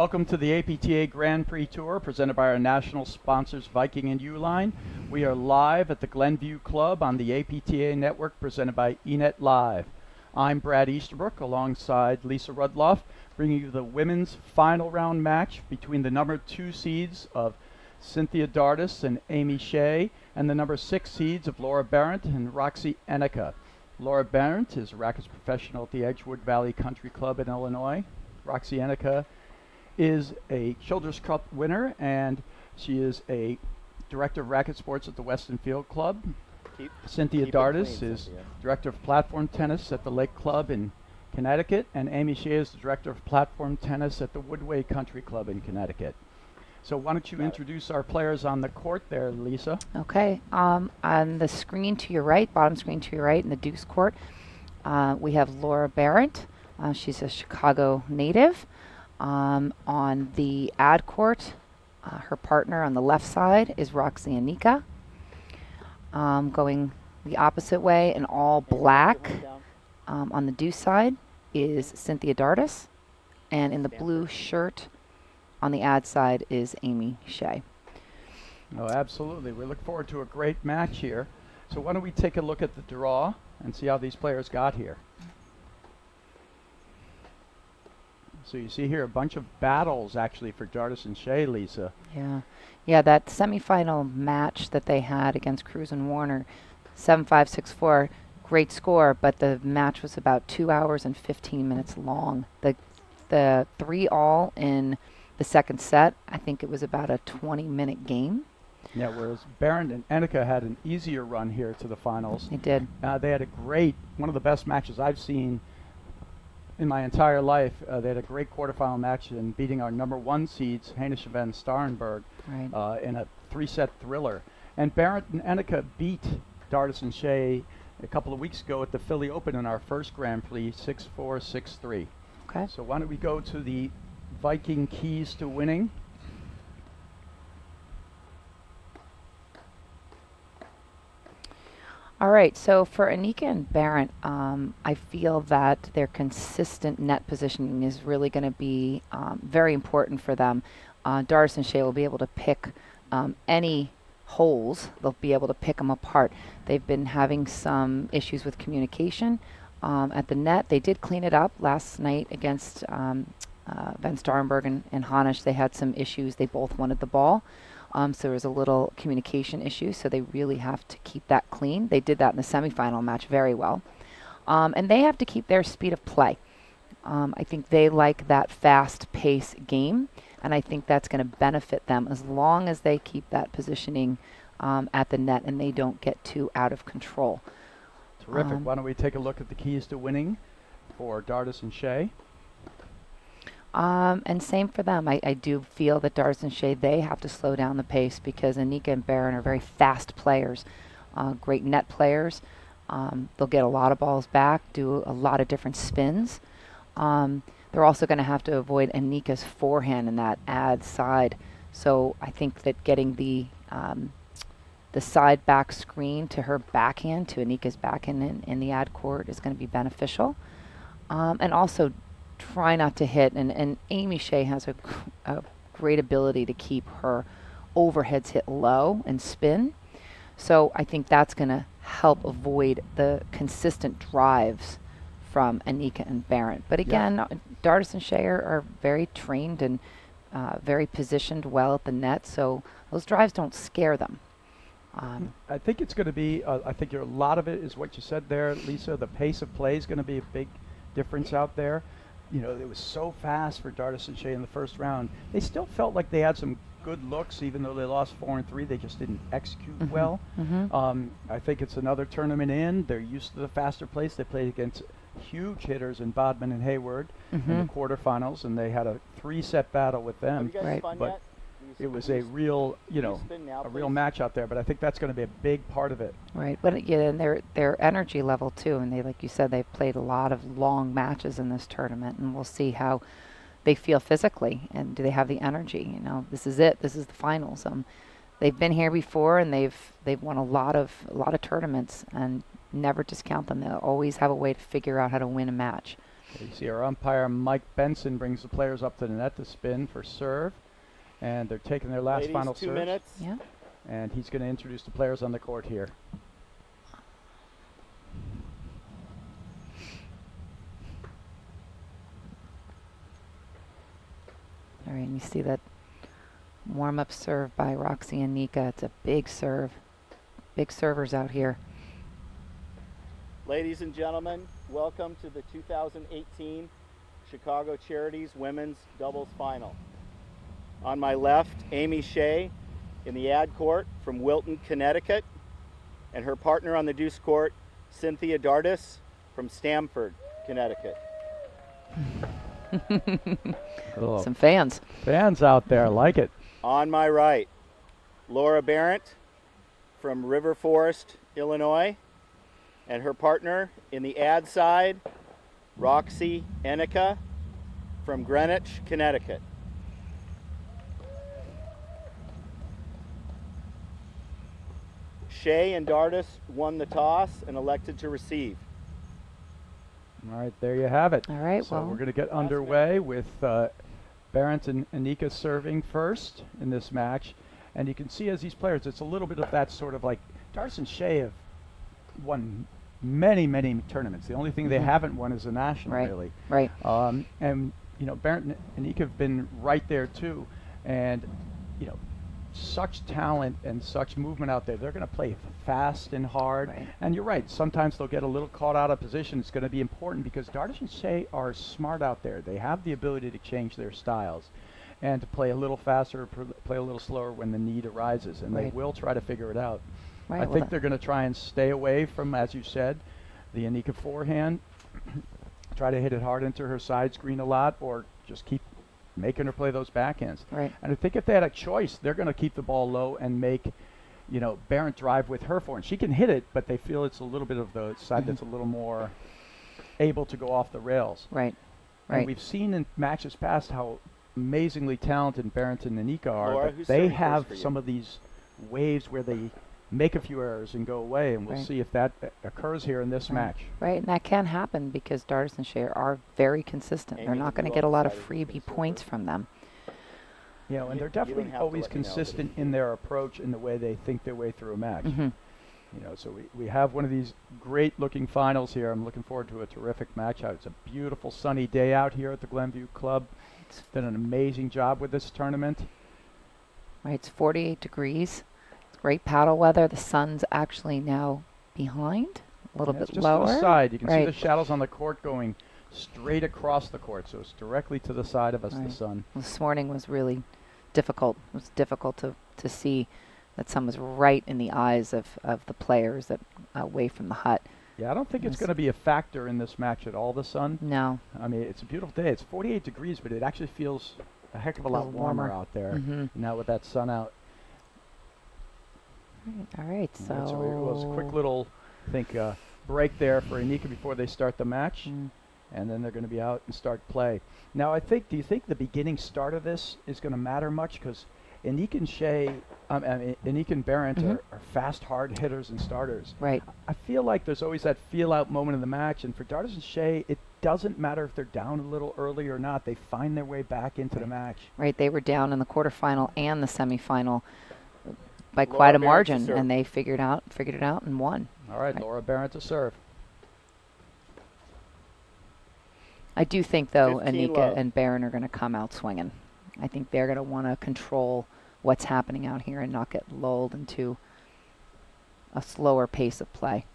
welcome to the APTA Grand Prix Tour presented by our national sponsors Viking and Uline. We are live at the Glenview Club on the APTA network presented by eNet Live. I'm Brad Easterbrook alongside Lisa Rudloff, bringing you the women's final round match between the number 2 seeds of Cynthia Dardis and Amy Shay and the number 6 seeds of Laura Berendt and Roxy Enica. Laura Berendt is a rackets professional at the Edgewood Valley Country Club in Illinois. Roxy Enica is a Children's Cup winner, and she is a director of racket sports at the Weston Field Club. Cynthia Dardis is director of platform tennis at the Lake Club in Connecticut, and Amy Shea is the director of platform tennis at the Woodway Country Club in Connecticut. So why don't you introduce our players on the court there, Lisa? Okay. On the screen to your right, bottom screen to your right in the deuce court, we have Laura Berendt. She's a Chicago native. On the ad court, her partner on the left side is Roxy Enica. Going the opposite way in all black on the deuce side is Cynthia Dardis. And in the blue shirt on the ad side is Amy Shea. Oh, absolutely. We look forward to a great match here. So why don't we take a look at the draw and see how these players got here. So you see here a bunch of battles actually for Dardis and Shay, Lisa. Yeah, that semifinal match that they had against Cruz and Warner, 7-5, 6-4, great score, but the match was about 2 hours and 15 minutes long. The 3-all in the second set, I think it was about a 20-minute game. Yeah, whereas Berendt and Enica had an easier run here to the finals. They did. They had one of the best matches I've seen in my entire life. They had a great quarterfinal match in beating our number 1 seeds, Hanisch van Starenburg, in a 3-set thriller. And Berendt and Enica beat Dardis and Shay a couple of weeks ago at the Philly Open in our first Grand Prix, 6-4, 6-3. Okay. So why don't we go to the Viking keys to winning? All right, so for Enica and Berendt, I feel that their consistent net positioning is really going to be very important for them. Dardis and Shay will be able to pick any holes. They'll be able to pick them apart. They've been having some issues with communication at the net. They did clean it up last night against Van Starenburg and Hanisch. They had some issues. They both wanted the ball. So there was a little communication issue, so they really have to keep that clean. They did that in the semifinal match very well. And they have to keep their speed of play. I think they like that fast-paced game, and I think that's going to benefit them as long as they keep that positioning at the net and they don't get too out of control. Terrific. Why don't we take a look at the keys to winning for Dardis and Shay? And same for them. I do feel that Dardis and Shay, they have to slow down the pace because Enica and Berendt are very fast players, great net players. They'll get a lot of balls back, do a lot of different spins. They're also going to have to avoid Enica's forehand in that ad side. So I think that getting the side back screen to her backhand, to Enica's backhand in the ad court is going to be beneficial. And also try not to hit, and Amy Shea has a great ability to keep her overheads hit low and spin. So I think that's going to help avoid the consistent drives from Enica and Berendt. But again, Dardis and Shay are very trained and very positioned well at the net, so those drives don't scare them. I think it's going to be, I think a lot of it is what you said there, Lisa. The pace of play is going to be a big difference out there. You know, it was so fast for Dardis and Shay in the first round. They still felt like they had some good looks, even though they lost 4-3. They just didn't execute well. I think it's another tournament in. They're used to the faster pace. They played against huge hitters in Bodman and Hayward in the quarterfinals, and they had a 3-set battle with them. But it was a real, a real match out there. But I think that's going to be a big part of it. Right, but and their energy level too, and they, like you said, they've played a lot of long matches in this tournament, and we'll see how they feel physically and do they have the energy. This is it. This is the finals. They've been here before, and they've won a lot of tournaments, and never discount them. They'll always have a way to figure out how to win a match. You see our umpire Mike Benson brings the players up to the net to spin for serve, and they're taking their last Ladies, final 2 serve. minutes. Yeah. And he's going to introduce the players on the court here. All right, and you see that warm-up serve by Roxy and Enica. It's a big serve. Big servers out here. Ladies and gentlemen, welcome to the 2018 Chicago Charities Women's Doubles Final. On my left, Amy Shay in the ad court from Wilton, Connecticut, and her partner on the deuce court, Cynthia Dardis from Stamford, Connecticut. Some fans. Fans out there like it. On my right, Laura Berendt from River Forest, Illinois, and her partner in the ad side, Roxy Enica from Greenwich, Connecticut. Shay and Dardis won the toss and elected to receive. All right, there you have it. All right, So well, we're going to get underway with Berendt and Enica serving first in this match. And you can see as these players, it's a little bit of that sort of like Dardis and Shay have won many, many tournaments. The only thing they haven't won is a national, Right. really. right. And, you know, Berendt and Enica have been right there too. And, you know, such talent and such movement out there. They're going to play fast and hard. Right. And you're right, sometimes they'll get a little caught out of position. It's going to be important because Dardis and Shay are smart out there. They have the ability to change their styles and to play a little faster, play a little slower when the need arises. And they Right. will try to figure it out. Right. I well, think they're going to try and stay away from, as you said, the Enica forehand. Try to hit it hard into her side screen a lot, or just keep making her play those backhands. Right. And I think if they had a choice, they're going to keep the ball low and make, you know, Berendt drive with her forehand. She can hit it, but they feel it's a little bit of the side that's a little more able to go off the rails. Right. And Right. we've seen in matches past how amazingly talented Berendt and Enica are. Laura, But who's they serving first have for you? some of these waves where they make a few errors and go away, and we'll Right. see if that occurs here in this Right. match. Right, and that can happen because Dardis and Shay are very consistent. They're Amy, not have going to you get a all lot of decided who's freebie gonna serve points first? from them. You know, and You- they're you don't definitely have to always let me know, but consistent if- in their approach and the way they think their way through a match. Hmm. You know, so we have one of these great looking finals here. I'm looking forward to a terrific match out. It's a beautiful sunny day out here at the Glenview Club. It's done an amazing job with this tournament. Right, it's 48 degrees. It's great paddle weather. The sun's actually now behind, a little Yeah, it's bit just lower. to the side. You can see Right. the shadows on the court going straight across the court, so it's directly to the side of us, the Right. sun. This morning was really difficult. It was difficult to see that sun was right in the eyes of the players that away from the hut. Yeah, I don't think it's Yes. going to be a factor in this match at all, the sun. No. I mean, it's a beautiful day. It's 48 degrees, but it actually feels a heck of a lot Feels warmer warmer. out there Hmm. now with that sun out. All right, so, Right, so it was a quick little, I think, break there for Enica before they start the match, Mm. and then they're going to be out and start play. Now, do you think the beginning start of this is going to matter much? Because Enica and Shay, Enica and Berendt Mhm. are fast, hard hitters and starters. right. I feel like there's always that feel-out moment in the match, and for Dardis and Shay, it doesn't matter if they're down a little early or not. They find their way back into the Right. match. Right, they were down in the quarterfinal and the semifinal by Laura quite a Berendt to margin, serve. and they figured it out and won. All right, Right. Laura Berendt to serve. I do think, though, 15 Enica love. and Berendt are going to come out swinging. I think they're going to want to control what's happening out here and not get lulled into a slower pace of play.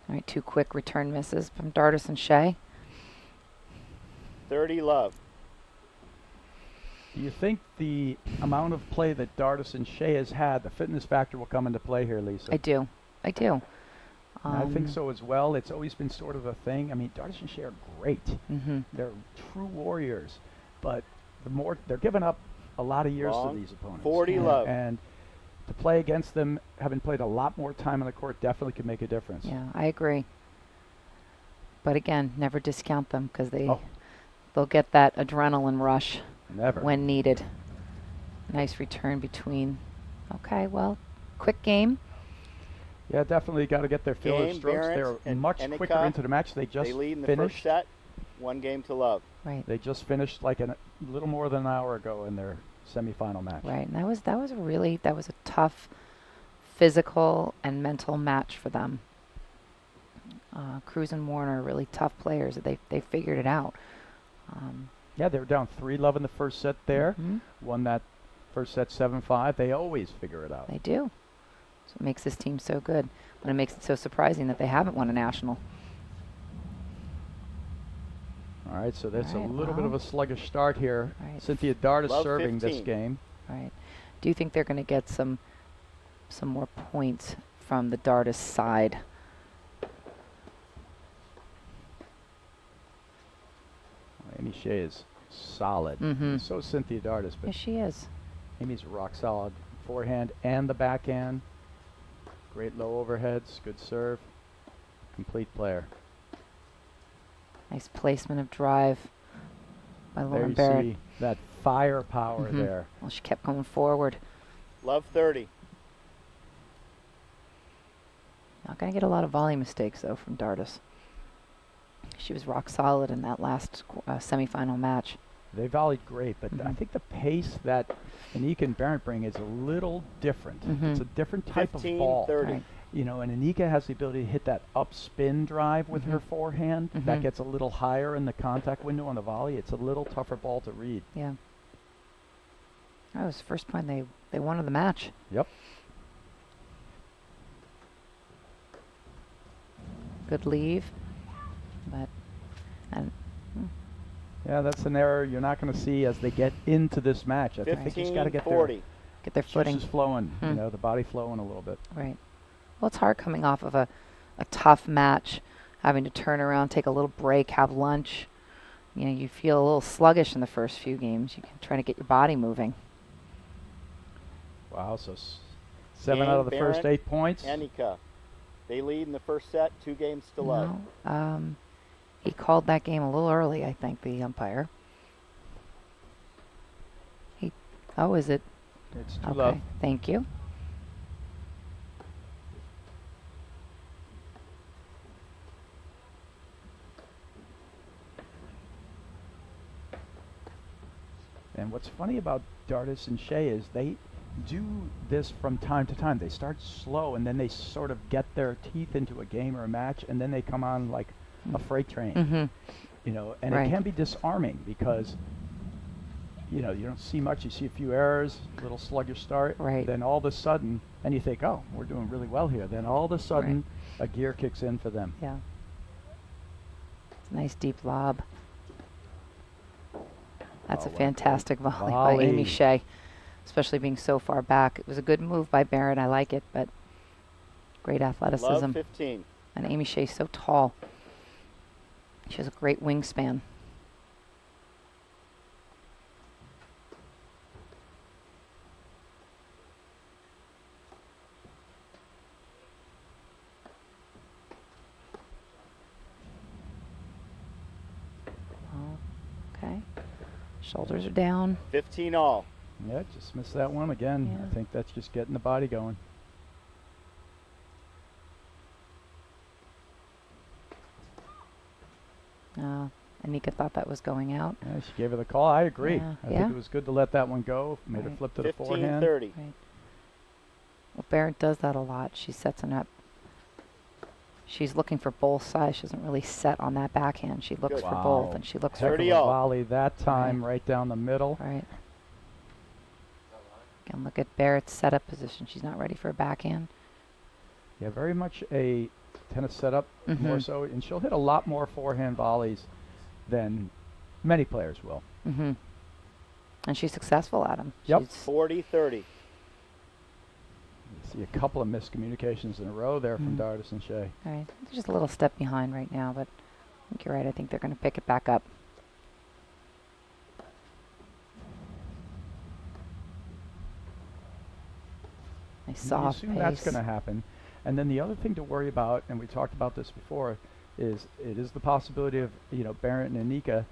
All right, two quick return misses from Dardis and Shay. 30 love. Do you think the amount of play that Dardis and Shay has had, the fitness factor will come into play here, Lisa? I do. I do. And I think so as well. It's always been sort of a thing. I mean, Dardis and Shay are great. Hmm. They're true warriors, but they're giving up a lot of years Long. to these opponents. 40 and, love. And to play against them, having played a lot more time on the court, definitely could make a difference. Yeah, I agree. But again, never discount them because they'll get that adrenaline rush Never. when needed. Nice return between. Okay, well, quick game. Yeah, definitely got to get their feel of Game, strokes. Berendt They're and much Enica, quicker into the match. They just They lead in the first finished. set, 1-0. Right. They just finished like a little more than an hour ago in their semifinal match. Right. And that was a tough physical and mental match for them. Cruz and Warner are really tough players. They figured it out. Yeah, they were down 3-love in the first set there. Mhm. Won that first set 7-5. They always figure it out. They do. So it makes this team so good. And it makes it so surprising that they haven't won a national. All right, so that's All right, a little bit of well. a sluggish start here. Right. Cynthia Dardis Love serving this 15. game. Right. Do you think they're going to get some more points from the Dardis side? Amy Shay is solid. Mhm. So is Cynthia Dardis, but Yes, she is. Amy's rock solid. Forehand and the backhand. Great low overheads, good serve. Complete player. Nice placement of drive by There Lauren you Berendt. see that firepower Mhm. there. Well, she kept going forward. Love 30. Not going to get a lot of volley mistakes, though, from Dardis. She was rock solid in that last semifinal match. They volleyed great, but I Mhm. think the pace that Enica and Berendt bring is a little different. Mhm. It's a different type 15, of ball. 30. Right. You know, and Enica has the ability to hit that up spin drive with her Mhm. forehand. Mhm. That gets a little higher in the contact window on the volley. It's a little tougher ball to read. Yeah. That was the first point they won the match. Yep. Good leave. But, and Yeah, that's an error you're not going to see as they get into this match. I think they just got to 15, get 40. get their footing. juices flowing, you Hmm. know, the body flowing a little bit. Right. Well, it's hard coming off of a tough match, having to turn around, take a little break, have lunch. You know, you feel a little sluggish in the first few games. You can try to get your body moving. Wow, so 7 Game, out of the first Berendt, 8 points. Enica. They lead in the first set, 2-0. No, he called that game a little early, I think, the umpire. Oh, is it? It's 2 Okay, love. thank you. And what's funny about Dardis and Shay is they do this from time to time. They start slow and then they sort of get their teeth into a game or a match and then they come on like a freight train. Mm-hmm. You know, and Right. it can be disarming because you know, you don't see much, you see a few errors, a little sluggish start, Right. then all of a sudden, and you think, oh, we're doing really well here. Then all of a sudden, a gear kicks in for them. Yeah. It's a nice deep lob. That's Oh, a what a fantastic great volley by Amy volley. Shay, especially being so far back. It was a good move by Berendt. I like it, but great athleticism. Love 15. And Amy Shay's so tall. She has a great wingspan. Okay. Shoulders are down. 15 all. Yeah, just missed that one again. Yeah. I think that's just getting the body going. Enica thought that was going out. Yeah, she gave her the call. I agree. Yeah, I yeah. think it was good to let that one go. Made her Right. flip to the 15, forehand. 30. Right. Well, Berendt does that a lot. She sets it up. She's looking for both sides. She doesn't really set on that backhand. She looks Good. for Wow. both, and she looks Heck for of a 30 all. volley that time, right down the middle. right. Again, look at Barrett's setup position. She's not ready for a backhand. Yeah, very much a tennis setup, more Mhm. so. And she'll hit a lot more forehand volleys than many players will. Mm-hmm. And she's successful at them. Yep. She's 40, 30. You see a couple of miscommunications in a row there from Mm. Dardis and Shay. right. They're just a little step behind right now, but I think you're right. I think they're going to pick it back up. Nice You soft assume pace. that's going to happen. And then the other thing to worry about, and we talked about this before, is it is the possibility of, you know, Berendt and Enica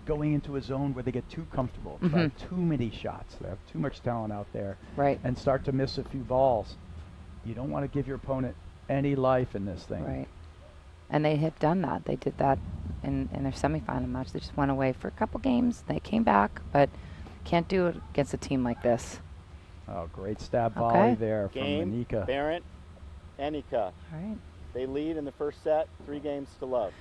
going into a zone where they get too comfortable, try Mhm. too many shots. They have too much talent out there Right. and start to miss a few balls. You don't want to give your opponent any life in this thing. Right. And they have done that. They did that in their semifinal match. They just went away for a couple games. They came back, but can't do it against a team like this. Oh, great stab Okay. volley there Game, from Enica. Berendt, Enica. All right. They lead in the first set, 3 games to love.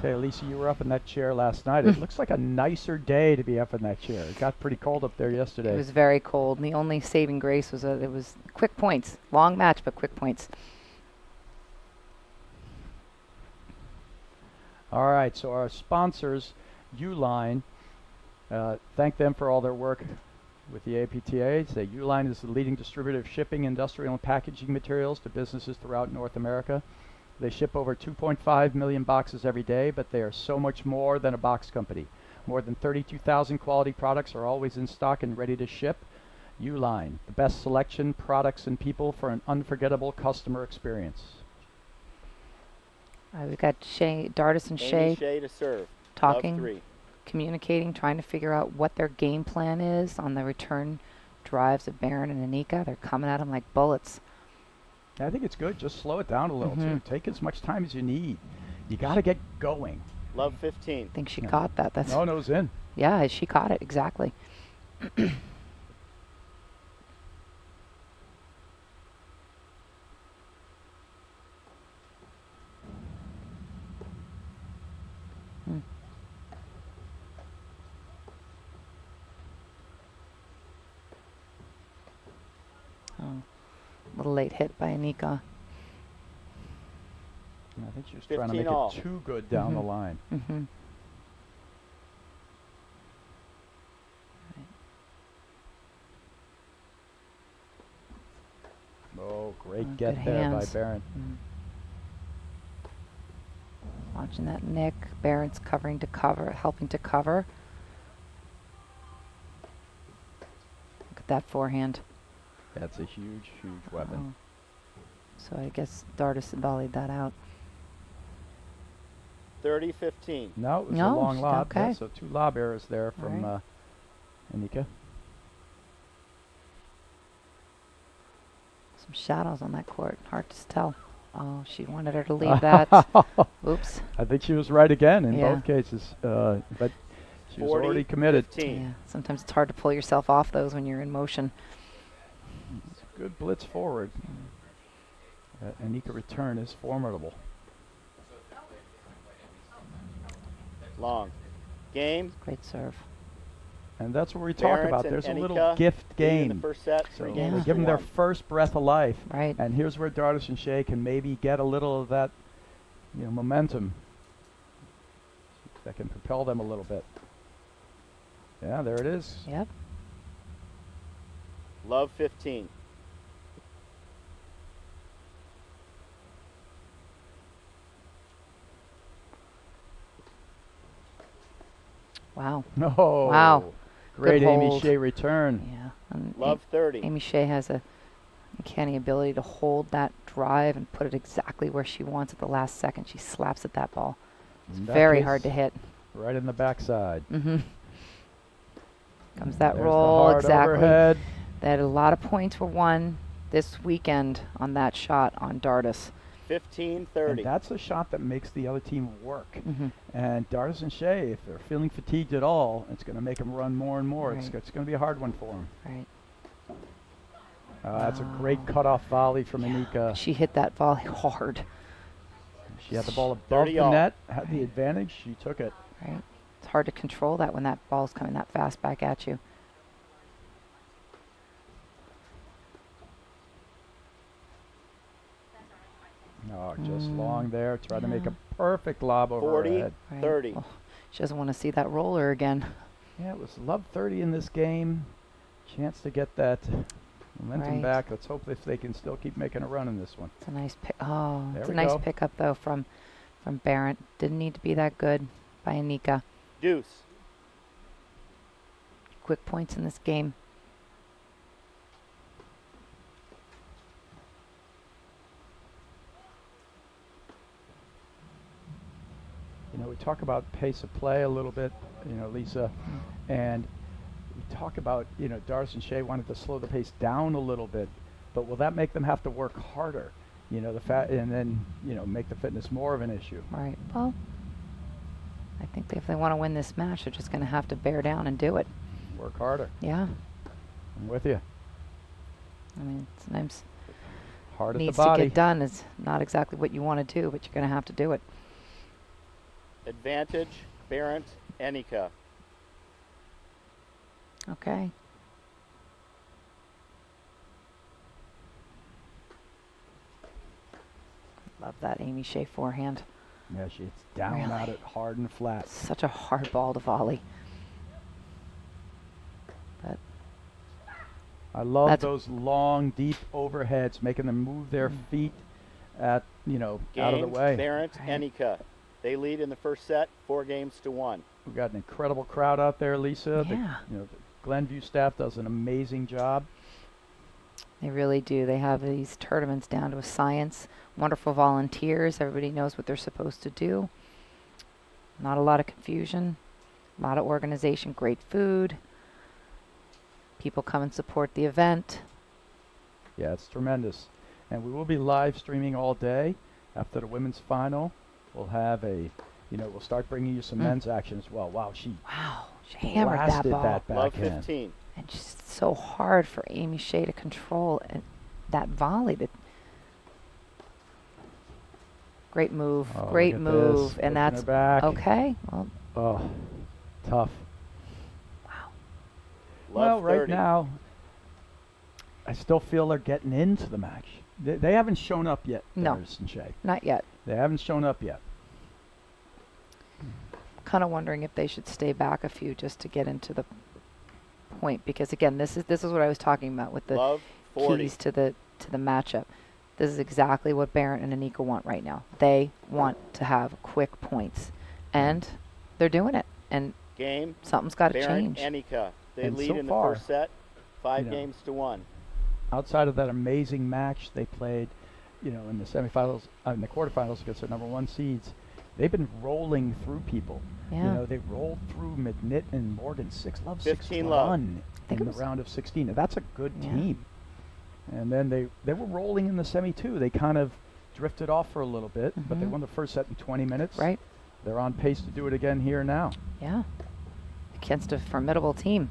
Hey, Lisa, you were up in that chair last night. It looks like a nicer day to be up in that chair. It got pretty cold up there yesterday. It was very cold. And the only saving grace was it was quick points. Long match, but quick points. All right, so our sponsors, Uline, thank them for all their work with the APTA. Uline is the leading distributor of shipping, industrial, and packaging materials to businesses throughout North America. They ship over 2.5 million boxes every day, but they are so much more than a box company. More than 32,000 quality products are always in stock and ready to ship. Uline, the best selection, products, and people for an unforgettable customer experience. We've got Shay, Dardis and Amy Shay Shay to serve. Love talking, 3. communicating, trying to figure out what their game plan is on the return drives of Berendt and Enica. They're coming at them like bullets. I think it's good. Just slow it down a little, too. Take as much time as you need. You got to get going. Love 15. I think she Yeah. caught that. That's No-no's in. yeah, she caught it exactly. Oh, little late hit by Enica. I think she was trying to 15 make all. it too good down the line. Mm-hmm. Oh, great Oh, get good there by hands. Berendt. Watching that nick. Berendt's covering to cover, helping to cover. Look at that forehand. That's a huge, huge weapon. So I guess Dardis volleyed that out. 30-15. No, it was No, a long lob. okay. Yeah, so 2 lob errors there from right. Enica. Some shadows on that court. Hard to tell. Oh, she wanted her to leave that. Oops. I think she was right again in Yeah. both cases, but she was 40, already committed. 15. Yeah. Sometimes it's hard to pull yourself off those when you're in motion. It's a good blitz forward. Enica return is formidable. Long. Game. Great serve. And that's what we talk Berendt about. and There's a little Enica gift lead in game. the first set, So 3 we games give to them their 1. first breath of life. Right. And here's where Dardis and Shay can maybe get a little of that, momentum that can propel them a little bit. Yeah, there it is. Yep. Love 15. Wow. No. Wow. Great Good Amy hold. Shay return. Yeah. And Love 30. Amy Shay has a uncanny ability to hold that drive and put it exactly where she wants at the last second. She slaps at that ball. It's In that very case, hard to hit. Right in the backside. Mm-hmm. Comes that There's roll the hard exactly. overhead. They had a lot of points were won this weekend on that shot on Dardis. 15-30. And that's a shot that makes the other team work. Mm-hmm. And Dardis and Shay, if they're feeling fatigued at all, it's going to make them run more and more. It's Right. going to be a hard one for them. Right. That's a great cutoff volley from Enica. She hit that volley hard. She had the ball above 30 the all. net, had the advantage. She took it. Right. It's hard to control that when that ball's coming that fast back at you. Oh, just long there. Try to make a perfect lob over 40. her head. Right. 30. Oh, she doesn't want to see that roller again. Yeah, it was love 30 in this game. Chance to get that momentum Right. back. Let's hope if they can still keep making a run in this one. It's a nice pick. Oh, There it's a we nice go. pickup though from Berendt. Didn't need to be that good by Enica. Deuce. Quick points in this game. We talk about pace of play a little bit, Lisa, and we talk about, Dardis and Shay wanted to slow the pace down a little bit. but will that make them have to work harder? You know, and then, you know, make the fitness more of an issue. Right. Well, I think if they want to win this match, they're just going to have to bear down and do it. Work harder. Yeah. I'm with you. I mean, sometimes Hard at the needs to body. get done is not exactly what you want to do, but you're going to have to do it. Advantage, Berendt, Enica. Okay. Love that Amy Shay forehand. Yeah, she's down Really? at it hard and flat. Such a hard ball to volley. But I love That's- those long, deep overheads, making them move their feet at, you know, out of the Game, way. Berendt, Right. Enica. They lead in the first set, 4-1. We've got an incredible crowd out there, Lisa. Yeah. The Glenview staff does an amazing job. they really do. They have these tournaments down to a science. Wonderful volunteers. Everybody knows what they're supposed to do. Not a lot of confusion. A lot of organization. Great food. People come and support the event. Yeah, it's tremendous. And we will be live streaming all day after the women's final. We'll have we'll start bringing you some men's action as well. Wow, she Wow. She hammered that blasted ball. that Love backhand. 15. And just so hard for Amy Shay to control and that volley. Great move. Oh, Great look at move. this, And working that's her back. okay. Well, Oh, tough. Love Well, 30. right now, I still feel they're getting into the match. They haven't shown up yet, No. Dardis and Shay. not yet. They haven't shown up yet. Kind of wondering if they should stay back a few just to get into the point, because again, this is what I was talking about with the Love 40. keys to the matchup. This is exactly what Berendt and Enica want right now. They want to have quick points, and they're doing it. And Game, something's got to Berendt, change. Enica. They And lead so in the far, first set, 5 you know, games to 1. Outside of that amazing match they played, you know, in the semifinals, in the quarterfinals against their #1 seeds, they've been rolling through people. Yeah. You know, they rolled through McNitt and Morgan 6-love, 15 love. 6-1 think in it the was- round of 16. Now, that's a good Yeah. team. And then they were rolling in the semi too. They kind of drifted off for a little bit, but they Mhm. won the first set in 20 minutes. Right? They're on pace to do it again here now. Yeah. Against a formidable team.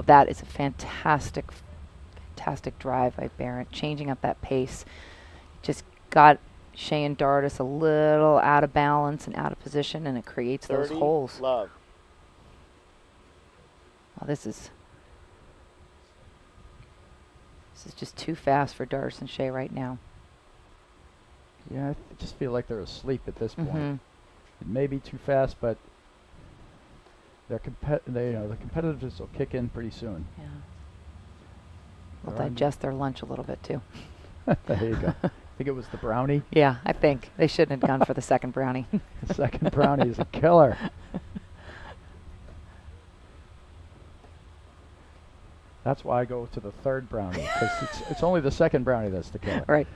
That is a fantastic drive by Berendt, changing up that pace. Just got Shay and Dardis a little out of balance and out of position, and it creates 30, those holes. love. Oh, this is just too fast for Dardis and Shay right now. Yeah, I just feel like they're asleep at this point. Mhm. It may be too fast, but the competitiveness will kick in pretty soon. Yeah. They'll They're on- digest their lunch a little bit too. There you go. I think it was the brownie. Yeah, I think they shouldn't have gone for the second brownie. The second brownie is a killer. That's why I go to the third brownie, because it's only the second brownie that's the killer. Right.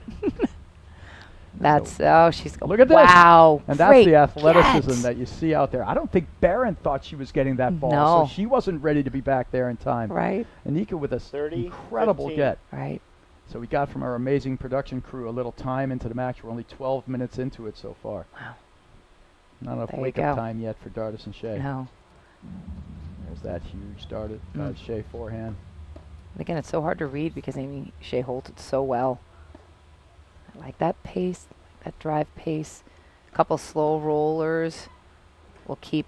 That's she's Look at this. wow. And that's great the athleticism get. that you see out there. I don't think Berendt thought she was getting that ball, No. so she wasn't ready to be back there in time. Right, Enica with a 30, incredible 15. get. right. So we got from our amazing production crew a little time into the match. We're only 12 minutes into it so far. Wow. Not enough There you wake-up go. time yet for Dardis and Shay. No. There's that huge Mm. Shay forehand. And again, it's so hard to read because Amy Shay holds it so well. I like that pace, that drive pace. A couple slow rollers will keep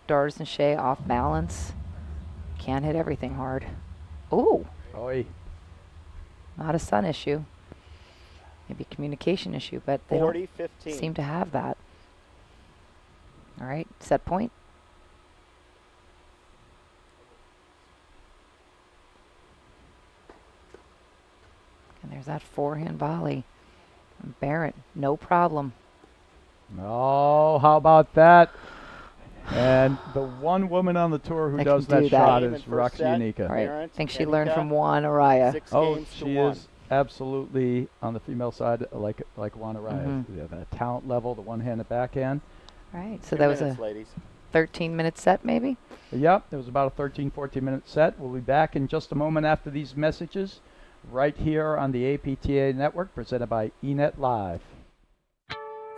Dardis and Shay off balance. Can't hit everything hard. Ooh, Oi. not a sun issue. Maybe a communication issue, but they 40, don't 15. seem to have that. All right, set point. And there's that forehand volley. From Berendt, no problem. Oh, how about that? And the one woman on the tour who That does can that do that. shot Game is in first Roxy set. Enica. All right, Berendt, I think she learned Enica, from Juan Araya. 6 Oh, games to she 1. is absolutely on the female side like Juan Araya. Mhm. Yeah, that talent level, the one-handed backhand. Right, so 2 that was minutes, a ladies. 13-minute set maybe? Yep, it was about a 13, 14-minute set. We'll be back in just a moment after these messages right here on the APTA network, presented by Enet Live.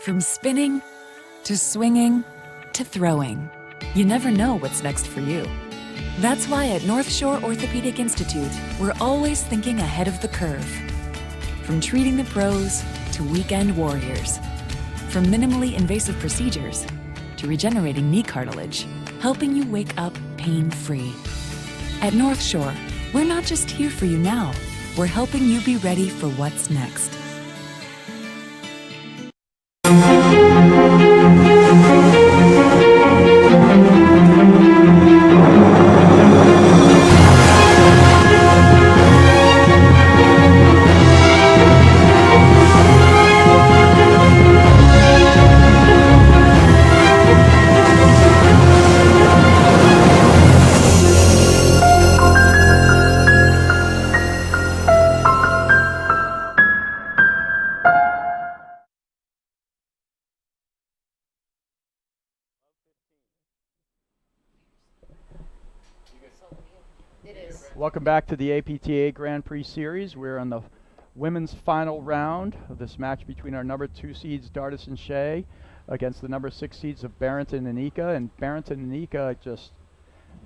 From spinning to swinging to throwing, you never know what's next for you. That's why at North Shore Orthopedic Institute, we're always thinking ahead of the curve. From treating the pros to weekend warriors. From minimally invasive procedures to regenerating knee cartilage, helping you wake up pain-free. At North Shore, we're not just here for you now, we're helping you be ready for what's next. Welcome back to the APTA Grand Prix Series. We're on the women's final round of this match between our number 2 seeds, Dardis and Shay, against the number 6 seeds of Berendt and Enica. And Berendt and Enica just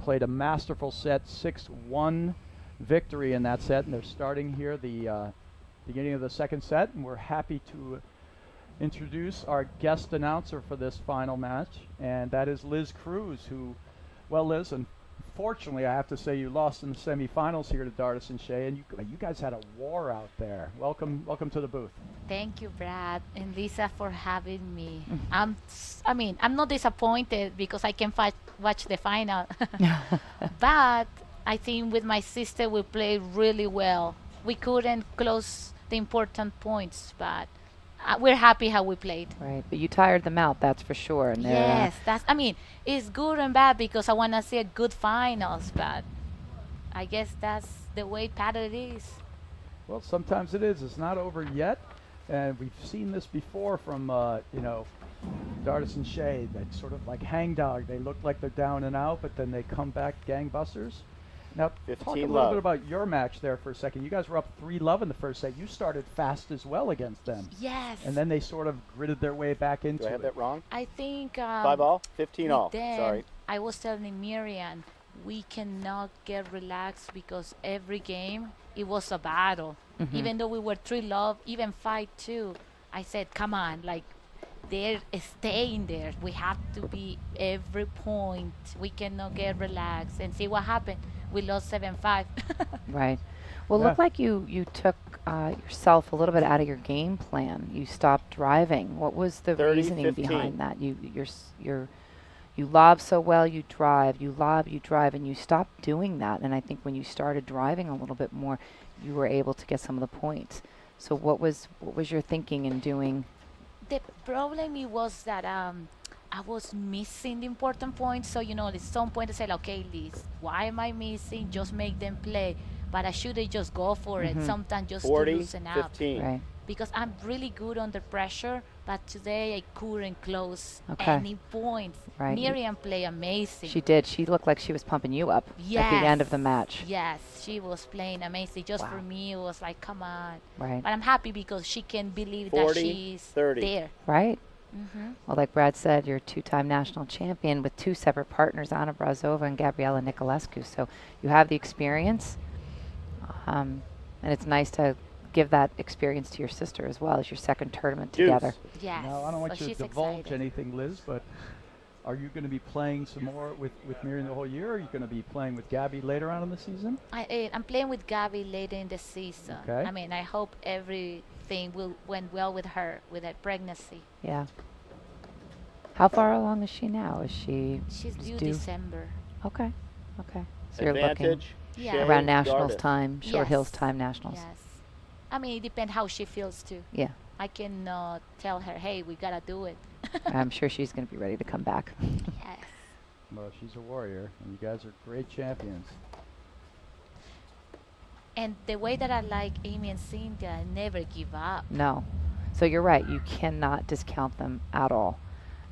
played a masterful set, 6-1 victory in that set. And they're starting here the beginning of the second set. And we're happy to introduce our guest announcer for this final match. And that is Liz Cruz, who, well, Liz, unfortunately, I have to say you lost in the semifinals here to Dardis and Shay, and you guys had a war out there. Welcome to the booth. Thank you, Brad and Lisa, for having me. I'm not disappointed because I can watch the final, but I think with my sister we played really well. We couldn't close the important points, but we're happy how we played. Right, but you tired them out, that's for sure. And yes, it's good and bad because I want to see a good finals, but I guess that's the way paddle is. Well, sometimes it is. It's not over yet, and we've seen this before from Dardis and Shay. That sort of like hangdog. They look like they're down and out, but then they come back gangbusters. Now, talk a little bit about your match there for a second. You guys were up 3-love in the first set. You started fast as well against them. Yes. And then they sort of gritted their way back into it. Do I have that wrong? I think 5-all? 15-all. Sorry. I was telling Miriam, we cannot get relaxed because every game it was a battle. Even though we were 3-love, even 5-2, I said, come on, like they're staying there. We have to be every point. We cannot get relaxed. And see what happened. We lost 7-5. Right. Well, it looked like you took yourself a little bit out of your game plan. You stopped driving. What was the reasoning behind that? You lob so well, you drive. You lob, you drive, and you stopped doing that. And I think when you started driving a little bit more, you were able to get some of the points. So what was your thinking in doing? The problem was that I was missing the important points. So, at some point I said, okay, Liz, why am I missing? Just make them play. But I should have just go for it. Sometimes just 40, to loosen up. 15. Right. Because I'm really good under pressure, but today I couldn't close Okay. any points. Right. Miriam played amazing. She did. She looked like she was pumping you up at the end of the match. Yes, she was playing amazing. Just Wow. for me, it was like, come on. Right. But I'm happy because she can believe 40, that she's 30. there. Right. Well, like Brad said, you're a 2-time national champion with 2 separate partners, Anna Brazova and Gabriela Nicolescu. So you have the experience, and it's nice to give that experience to your sister as well as your second tournament together. Yes. Now, I don't want but you to she's divulge excited. anything, Liz, but are you going to be playing some more with Miriam the whole year, or are you going to be playing with Gabby later on in the season? I'm playing with Gabby later in the season. Okay. I hope everything went well with her pregnancy. Yeah. How far along is she now? Is she She's is due December. Okay. Okay. So you're looking Advantage. Yeah. Shay, around nationals Dardis. time, Short Hills Yes. time nationals. Yes. It depends how she feels too. Yeah. I can tell her, hey, we gotta do it. I'm sure she's going to be ready to come back. Yes. Well, she's a warrior, and you guys are great champions. And the way that I like Amy and Cynthia, I never give up. No. So you're right. You cannot discount them at all.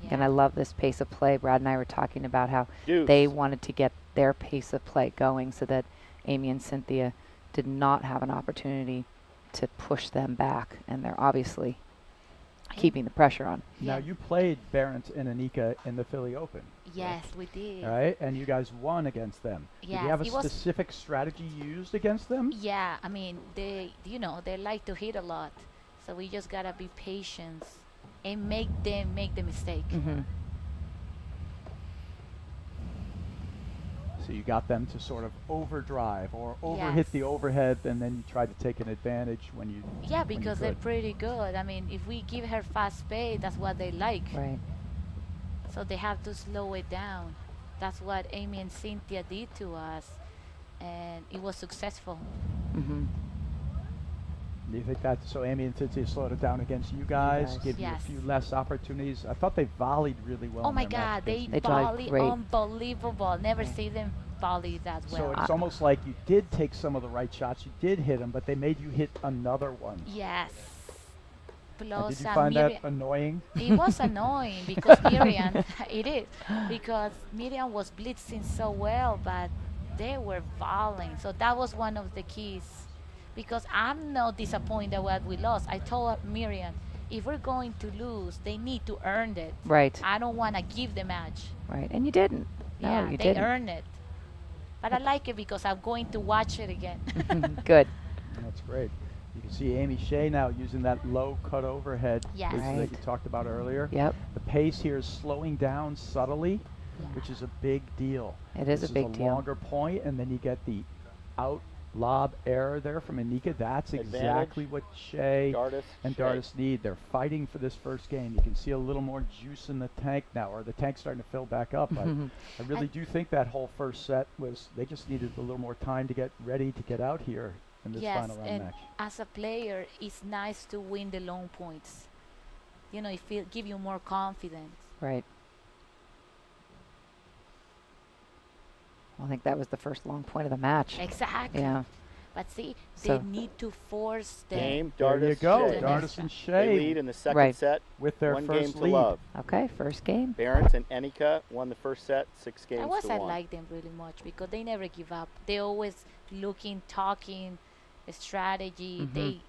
And Yeah. I love this pace of play. Brad and I were talking about how Deuce. they wanted to get their pace of play going so that Amy and Cynthia did not have an opportunity to push them back, and they're obviously keeping the pressure on. Now, you played Berendt and Enica in the Philly Open, Yes, we did. right? And you guys won against them. Did you Yes, have a it was- specific strategy used against them? Yeah, I mean, they like to hit a lot, so we just gotta be patient and make them make the mistake. Mm-hmm. So you got them to sort of overdrive or overhit the Yes. overhead, and then you tried to take an advantage when you. Yeah, when you because they're could. pretty good. I mean, if we give her fast pace, that's what they like. Right. So they have to slow it down. That's what Amy and Cynthia did to us, and it was successful. Mm-hmm. Do you think that so Amy and Cynthia slowed it down against you guys, guys. give you a Yes. few less opportunities? I thought they volleyed really well. Oh in my their match God, they against They you. tried volley great. unbelievable. Never see them volley that So well. it's almost like you did take some of the right shots, you did hit them, but they made you hit another one. Yes. And Plus, did you find Miriam, that annoying? it was annoying because Miriam, it is, because Miriam was blitzing so well, but they were volleying. So that was one of the keys. Because I'm not disappointed what we lost. I told Miriam, if we're going to lose, they need to earn it. Right. I don't want to give the match. Right. And you didn't. No, Yeah, you they didn't. earned it. But I like it because I'm going to watch it again. Good. That's great. You can see Amy Shay now using that low cut overhead Yes. that Right. you talked about earlier. Yep. The pace here is slowing down subtly, Yeah. which is a big deal. It is This a big is a deal. longer point, and then you get the out lob error there from Enica. That's Advantage. exactly what Shay Dardis, and Shay. Dardis need. They're fighting for this first game. You can see a little more juice in the tank now, or the tank's starting to fill back up. I really do think that whole first set was, they just needed a little more time to get ready to get out here in this Yes, final round and match. as a player, it's nice to win the long points. You know, it give you more confidence. Right. I think that was the first long point of the match. Exactly. Yeah. But see, So- they need to force them. Game, There you Dardis, go, Shay. Dardis and They Shay lead in the second Right. set, with their one game first to lead. love. Okay, first game. Berendt and Enica won the first set, 6 games I was to I 1. like them really much because they never give up. They always looking, talking, strategy. Mhm. They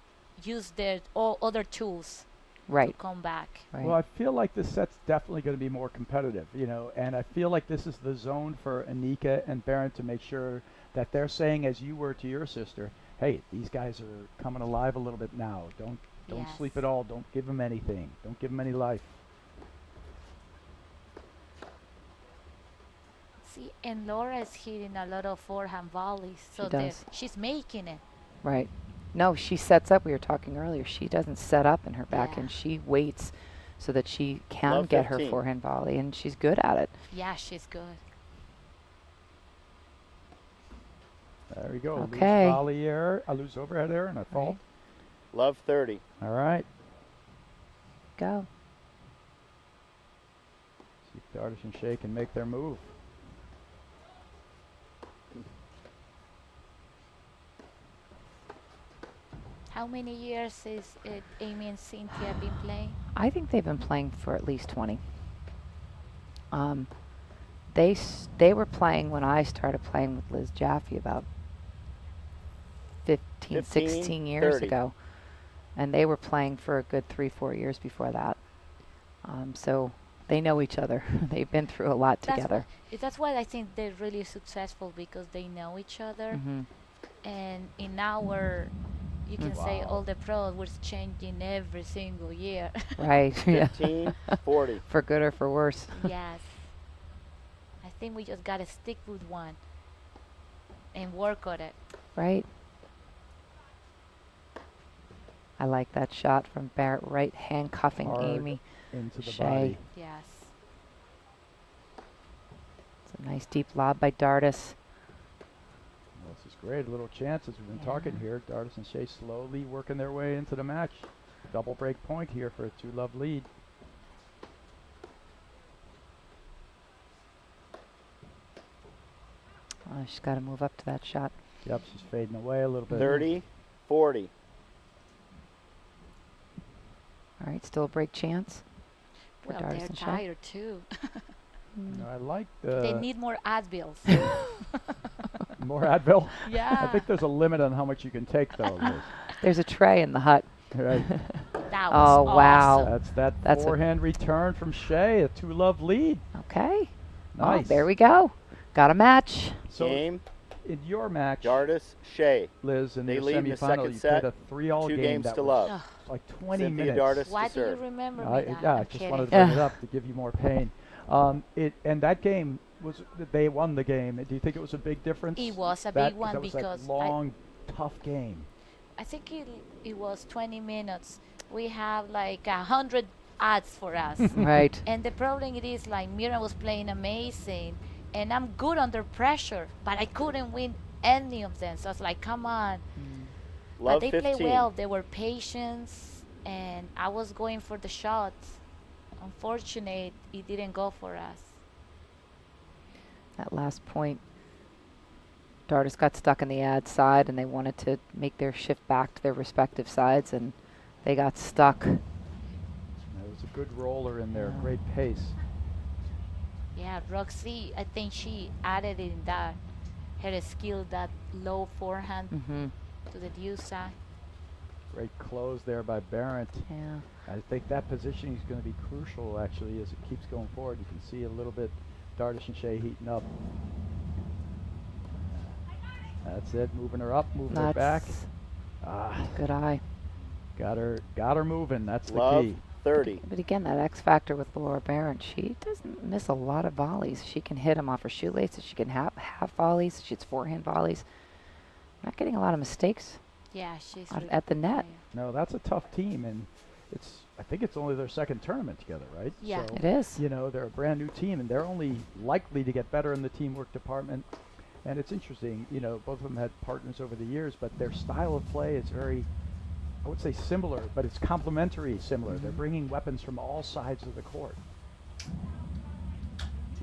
use their all other tools to Right. come back. Right. Well, I feel like this set's definitely going to be more competitive, and I feel like this is the zone for Enica and Berendt to make sure that they're saying, as you were to your sister, hey, these guys are coming alive a little bit now. Don't Yes. sleep at all. Don't give them anything. Don't give them any life. See, and Laura is hitting a lot of forehand volleys, so does. she's making it. Right. No, she sets up. We were talking earlier. She doesn't set up in her backhand. Yeah. She waits so that she can Love get her 15. forehand volley, and she's good at it. Yeah, she's good. There we go. Okay. Loose volley error, a loose overhead error, and a fault. Right. Love 30. All right. Go. See if Dardis and Shay can make their move. How many years is it Amy and Cynthia been playing? I think they've been playing for at least 20. They were playing when I started playing with Liz Jaffe about 15, 16 15, years 30. ago. And they were playing for a good 3-4 years before that. So they know each other. They've been through a lot together. That's why I think they're really successful because they know each other. Hmm. And in our, you can say Wow. all the pros were changing every single year. Right. Yeah. 15, 40. For good or for worse. Yes. I think we just gotta stick with one and work on it. Right. I like that shot from Barrett, right handcuffing Hard Amy. Into the Shay. body. Yes. It's a nice deep lob by Dardis. Well, this is great. A little chances. We've been talking Yeah. here. Dardis and Shay slowly working their way into the match. Double break point here for a 2-love lead. She's got to move up to that shot. Yep, she's fading away a little bit. 30, 40. All right, still a break chance for Well, Dardis they're and Shay. tired too. I like They the. need more Advils. More Advil? Yeah. I think there's a limit on how much you can take, though, Liz. There's a tray in the hut. Right. That was Oh, wow. awesome. That's a- forehand return from Shay, a 2-love lead. Okay. Nice. Oh, there we go. Got a match. So Game, in your match, Dardis, Shay. Liz, in They the lead in the semifinal, second you set, played a 3-all 2 game games that to was love. like 20 Cynthia minutes. Dardis Why to do you serve. remember I- me that? yeah, I I'm just kidding. wanted to bring it up to give you more pain. And that game they won the game. Do you think it was a big difference? It was a that, big one that was because that long, tough game. I think it was 20 minutes. We have like 100 ads for us. Right. And the problem it is like Miriam was playing amazing and I'm good under pressure, but I couldn't win any of them. So I was like, come on. Love But they 15. played well. They were patient and I was going for the shots. Unfortunate, it didn't go for us. That last point, Dardis got stuck in the ad side, and they wanted to make their shift back to their respective sides, and they got stuck. There was a good roller in there, great pace. Yeah, Roxy, I think she added in that her skill, that low forehand Mm-hmm. to the due side. Great close there by Berendt. Yeah. I think that positioning is going to be crucial, actually, as it keeps going forward. You can see a little bit Dardis and Shay heating up. That's it, moving her up, moving her back. That's Ah, good eye. got her moving. That's the Love key. 30. But again, that X factor with Laura Berendt, she doesn't miss a lot of volleys. She can hit them off her shoelaces. She can have half volleys. She hits forehand volleys. Not getting a lot of mistakes Yeah, she's at the net. No, that's a tough team, and I think it's only their second tournament together, right? Yeah. So, It is. you know, they're a brand new team, and they're only likely to get better in the teamwork department. And it's interesting, you know, both of them had partners over the years, but their style of play is very, I would say similar, but it's complementary similar. They're bringing weapons from all sides of the court.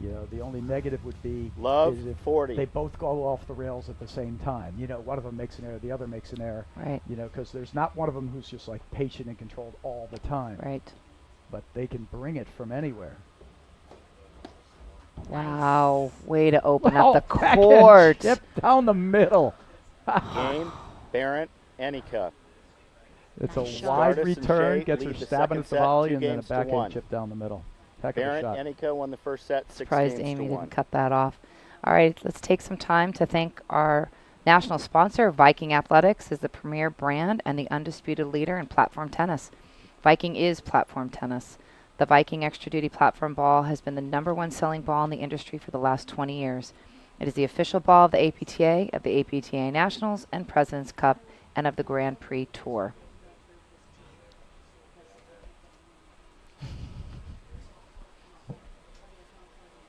You know, the only negative would be Love is if 40. they both go off the rails at the same time. You know, one of them makes an error, the other makes an error. Right. You know, because there's not one of them who's just like patient and controlled all the time. Right. But they can bring it from anywhere. Wow. Way to open Oh, up the backhand court. chip down the middle. Game, Berendt, Enica. It's Nice a shot. wide Dardis and return, Shay gets her lead the stabbing second at the set, volley, 2 and then a games to backhand 1. chip down the middle. Heck of a Berendt, shot. Enica won the first set, 6 Surprised games Amy to 1. didn't cut that off. All right, let's take some time to thank our national sponsor. Viking Athletics is the premier brand and the undisputed leader in platform tennis. Viking is platform tennis. The Viking Extra Duty Platform Ball has been the #1 selling ball in the industry for the last 20 years. It is the official ball of the APTA, of the APTA Nationals and President's Cup, and of the Grand Prix Tour.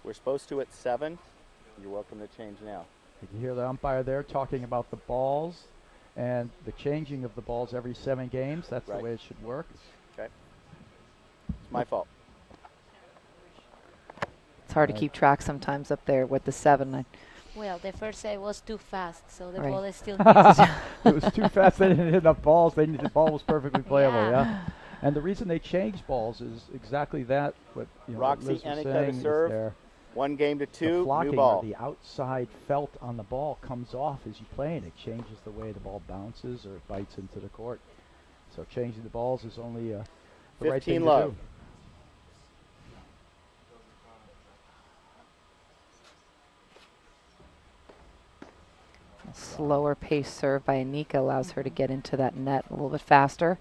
We're supposed to at 7. You're welcome to change now. You can hear the umpire there talking about the balls and the changing of the balls every 7 games. That's Right. the way it should work. Okay. It's my fault. It's hard to Right. keep track sometimes up there with the 7. Well, the first set was too fast, so the Right. ball is still missing. It was too fast. They didn't hit enough balls. The ball was perfectly playable. Yeah. Yeah. And the reason they changed balls is exactly that. What what Roxy Liz was Enica to saying is serve. there. 1 game to The 2, new flocking ball. or the outside felt on the ball comes off as you play, and it changes the way the ball bounces or bites into the court. So changing the balls is only the right 15 thing love. to do. Slower pace serve by Enica allows her to get into that net a little bit faster.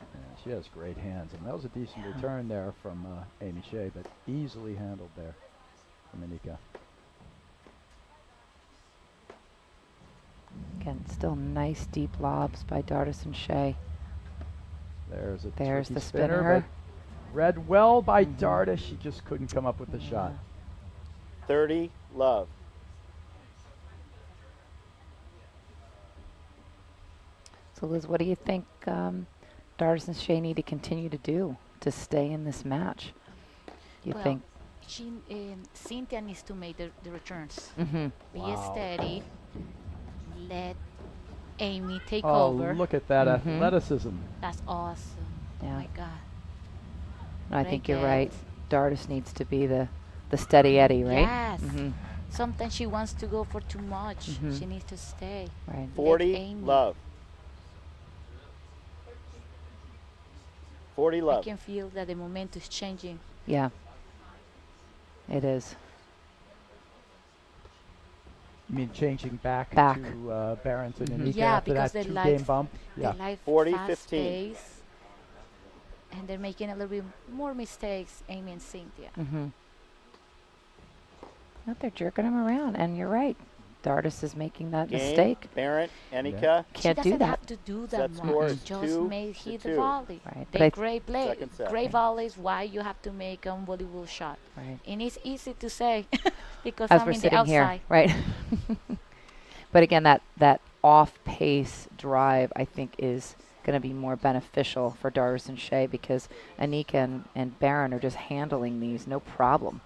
Yeah, she has great hands, and that was a decent return there from Amy Shay, but easily handled there from Enica. Again, still nice deep lobs by Dardis and Shay. There's a There's tricky the spinner, spinner. but read well by Dardis. She just couldn't come up with the shot. 30, love. So Liz, what do you think Dardis and Shay need to continue to do to stay in this match? You Well, think? Cynthia needs to make the returns. Mm-hmm. Be Wow. steady. Let Amy take Oh, over. look at that Mhm. athleticism. That's awesome. Oh Yeah. my God. I Great think you're right. get. Dardis needs to be the steady Eddie, right? Yes. Mm-hmm. sometimes she wants to go for too much. Mhm. She needs to stay. Right. 40 Amy. love. 40 I love. can feel that the momentum is changing. Yeah. It is. You mean changing back, Back. to Berendt and Mhm. Enica Yeah, after because that they two-game like bump? they Yeah. like 40, fast 15. pace, and they're making a little bit more mistakes, Amy and Cynthia. Mm-hmm. Not they're jerking him around, and you're right. Dardis is making that Game. mistake. Berendt, Enica. She Can't doesn't do that. have to do Set that score much. is Just 2 make to hit the 2. volley. Right, but They I great play, Second set. great volleys. Why you have to make an volleyball shot? Right. And it's easy to say because As I'm we're in the sitting here, outside. right? But again, that off-pace drive, I think, is going to be more beneficial for Dardis and Shay because Enica and Berendt are just handling these no problem.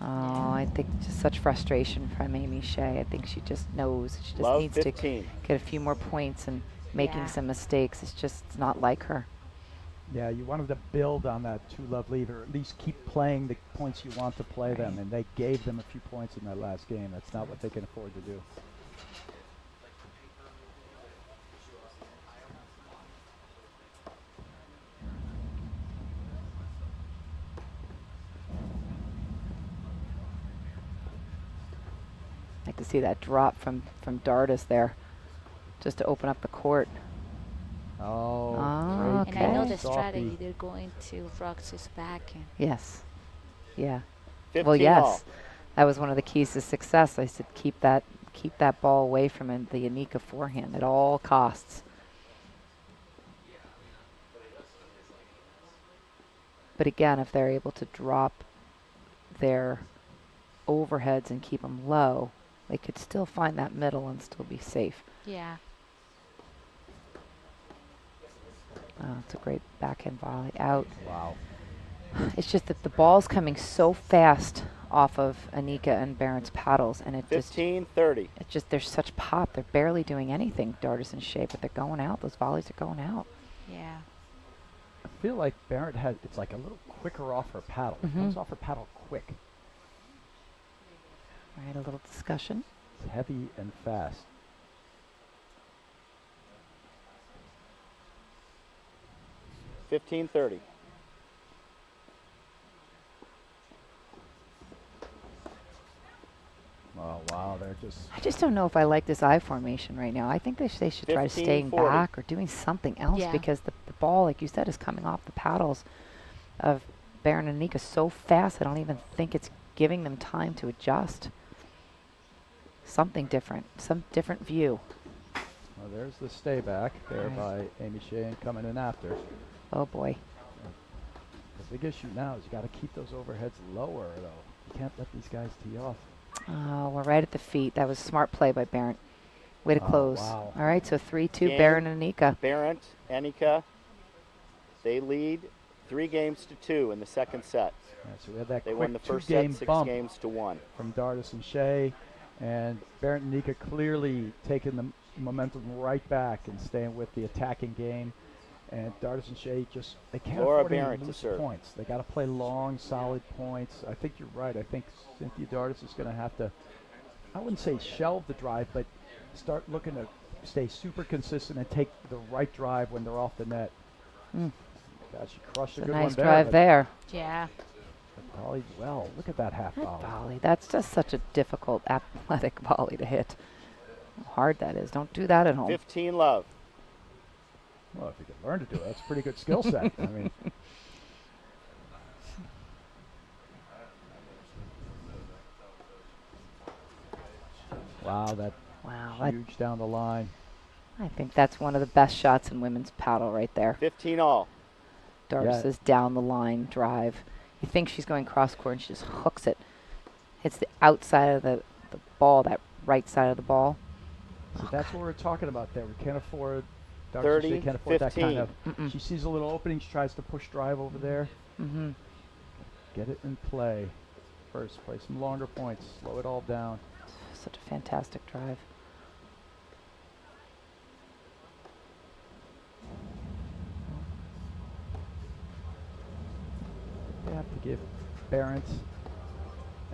Oh, I think just such frustration from Amy Shay. I think she just knows she just Love needs 15. to get a few more points and making Yeah. some mistakes. It's just not like her. Yeah, you wanted to build on that two-love lead, or at least keep playing the points you want to play them, Right. and they gave them a few points in that last game. That's not what they can afford to do. I could see that drop from Dardis there, just to open up the court. Oh, Oh, great And I know Okay. the softy. strategy. They're going to Roxy's backhand. Yes. Yeah. 15 Well, yes. all. That was one of the keys to success. I said keep that ball away from the Enica forehand at all costs. But again, if they're able to drop their overheads and keep them low, they could still find that middle and still be safe. Yeah. Oh, it's a great backhand volley out. Wow. It's just that the ball's coming so fast off of Enica and Berendt's paddles, and it 15, 30. there's such pop. They're barely doing anything, Dardis and Shay, but they're going out. Those volleys are going out. Yeah. I feel like Berendt it's like a little quicker off her paddle. It comes off her paddle quick. All right, a little discussion. It's heavy and fast. Fifteen, 30. Oh, wow, they're just... I just don't know if I like this I formation right now. I think they should try 15, staying 40. back or doing something else Yeah. because the ball, like you said, is coming off the paddles of Berendt and Enica so fast I don't even think it's giving them time to adjust. Something different, some different view. Well, there's the stay back there by Amy Shay and coming in after. Oh boy. The big issue now is you got to keep those overheads lower, though. You can't let these guys tee off. Oh, we're right at the feet. That was smart play by Berendt. Way to Oh, close. wow. All right, so 3-2, Game. Berendt and Enica. Berendt, Enica. They lead 3 games to 2 in the second set. Yeah, so we had that They quick won the first two-game set 6 bump games to 1. from Dardis and Shay, and Berendt and Enica clearly taking the momentum right back and staying with the attacking game. And Dardis and Shay they can't Laura afford any Berendt to loose serve. points. They got to play long, solid points. I think you're right. I think Cynthia Dardis is going to have to, I wouldn't say shelve the drive, but start looking to stay super consistent and take the right drive when they're off the net. Mm. God, she crushed a It's a good nice one there. drive but there. Yeah. volleyed well. Look at that half That volley. volley, that's just such a difficult athletic volley to hit. How hard that is. Don't do that at home. 15 love. Well, if you can learn to do it, that's a pretty good skill set. I mean, wow, that Wow, huge down the line. I think that's one of the best shots in women's paddle right there. 15 all. Dardis's down the line drive. You think she's going cross court and she just hooks it. Hits the outside of the ball, that right side of the ball. So that's what we're talking about there. We can't afford, Dr. 30, Shay can't afford that kind 15. of, she sees a little opening, she tries to push drive over there. Mm-hmm. Get it in play. First, play some longer points, slow it all down. Such a fantastic drive. They have to give Berendt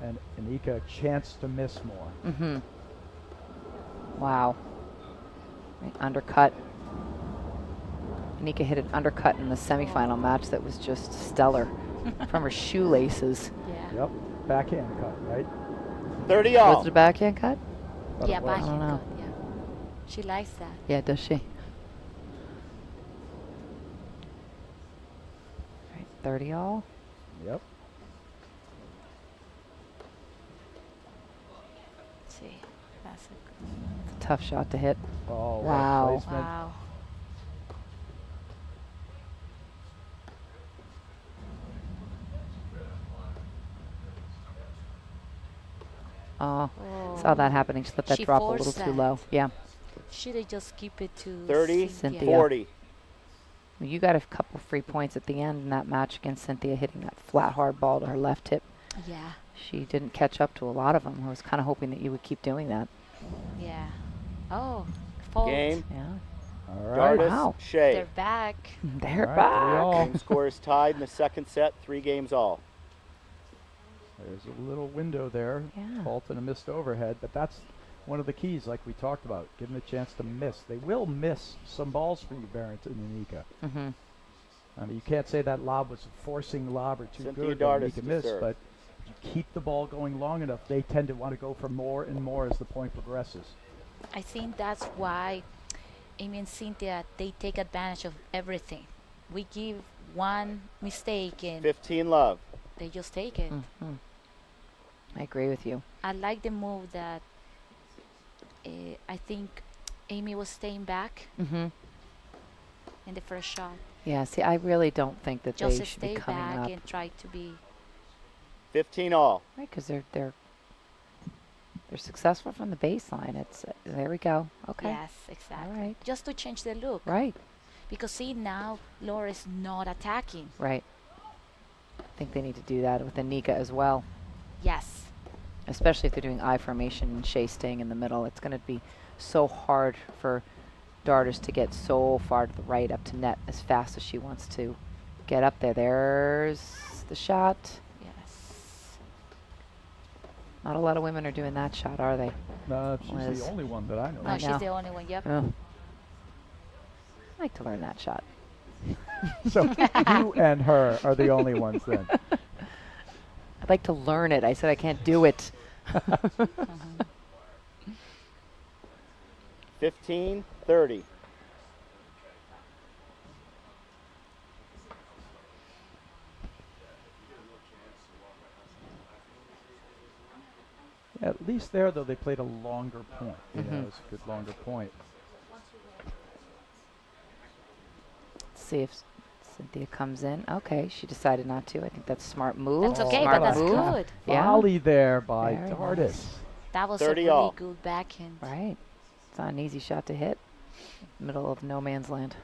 and Enica a chance to miss more. Mm-hmm. Wow. Right, undercut. Enica hit an undercut in the semifinal match that was just stellar from her shoelaces. Yeah. Yep, backhand cut, right? 30 all. Was it a backhand cut? Thought Yeah, it was. I don't backhand know. cut, yeah. She likes that. Yeah, does she? Right, 30 all. Yep. Let's see. That's a It's a tough shot to hit. Oh, what Wow. placement. wow. Oh, Oh. saw that happening. She let that She drop a little forced too that. low. Yeah. Should have just keep it to 30, Cynthia. 40. Well, you got a couple free points at the end in that match against Cynthia, hitting that flat hard ball to her left hip. Yeah, She didn't catch up to a lot of them. I was kind of hoping that you would keep doing that. yeah. Oh, fault. Game. Yeah. All right. Dardis, Wow. Shay. They're back. They're All right, back. 3-all. Game score is tied in the second set, 3 games all. There's a little window there. Yeah. Fault and a missed overhead, but that's one of the keys, like we talked about. Give them a chance to miss. They will miss some balls for you, Berendt and Enica. Mm-hmm. I mean, you can't say that lob was a forcing lob or too Cynthia good that Dardis Enica to missed, serve. but if you keep the ball going long enough, they tend to want to go for more and more as the point progresses. I think that's why Amy and Cynthia, they take advantage of everything. We give one mistake and 15 love. they just take it. Mm-hmm. I agree with you. I like the move that I think Amy was staying back Mm-hmm. in the first shot. Yeah, see, I really don't think that Just they to should be stay coming back up. and try to be. 15 all. Right, because they're successful from the baseline. It's there we go. Okay. Yes, exactly. All right. Just to change the look. Right. Because see now Laura is not attacking. Right. I think they need to do that with Enica as well, Yes. especially if they're doing I formation and Shay staying in the middle. It's going to be so hard for Dardis to get so far to the right up to net as fast as she wants to get up there. There's the shot. Yes. Not a lot of women are doing that shot, are they? No, she's Liz. the only one that I know. No, I she's know. the only one. Yep. Oh. I'd like to learn that shot. So you and her are the only ones then. I'd like to learn it. I said I can't do it. 15, 30. At least there, though, they played a longer point. You know, Mhm. it's a good longer point. Let's see if Cynthia comes in. Okay, she decided not to. I think that's a smart move. That's okay, Smart but that's move. good. Yeah. Volley there by Very Dardis. nice. That was a 30 really all. good backhand. Right. It's not an easy shot to hit. Middle of no man's land.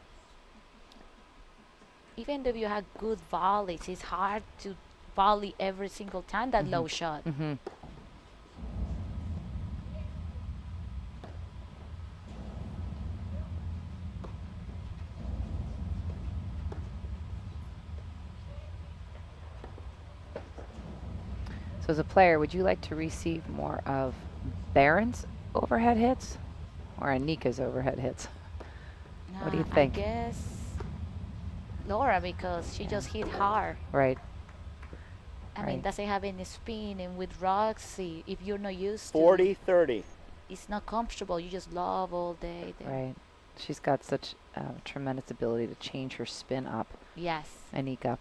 Even though you have good volleys, it's hard to volley every single time that low shot. Mm-hmm. So as a player, would you like to receive more of Berendt's overhead hits or Enica's overhead hits? What do you think? I guess Laura, because she just hit hard. Right. I mean, Right. doesn't have any spin, and with Roxy, if you're not used 40, to 30. it's not comfortable. You just love all day. There. Right. She's got such tremendous ability to change her spin up, Yes. Enica.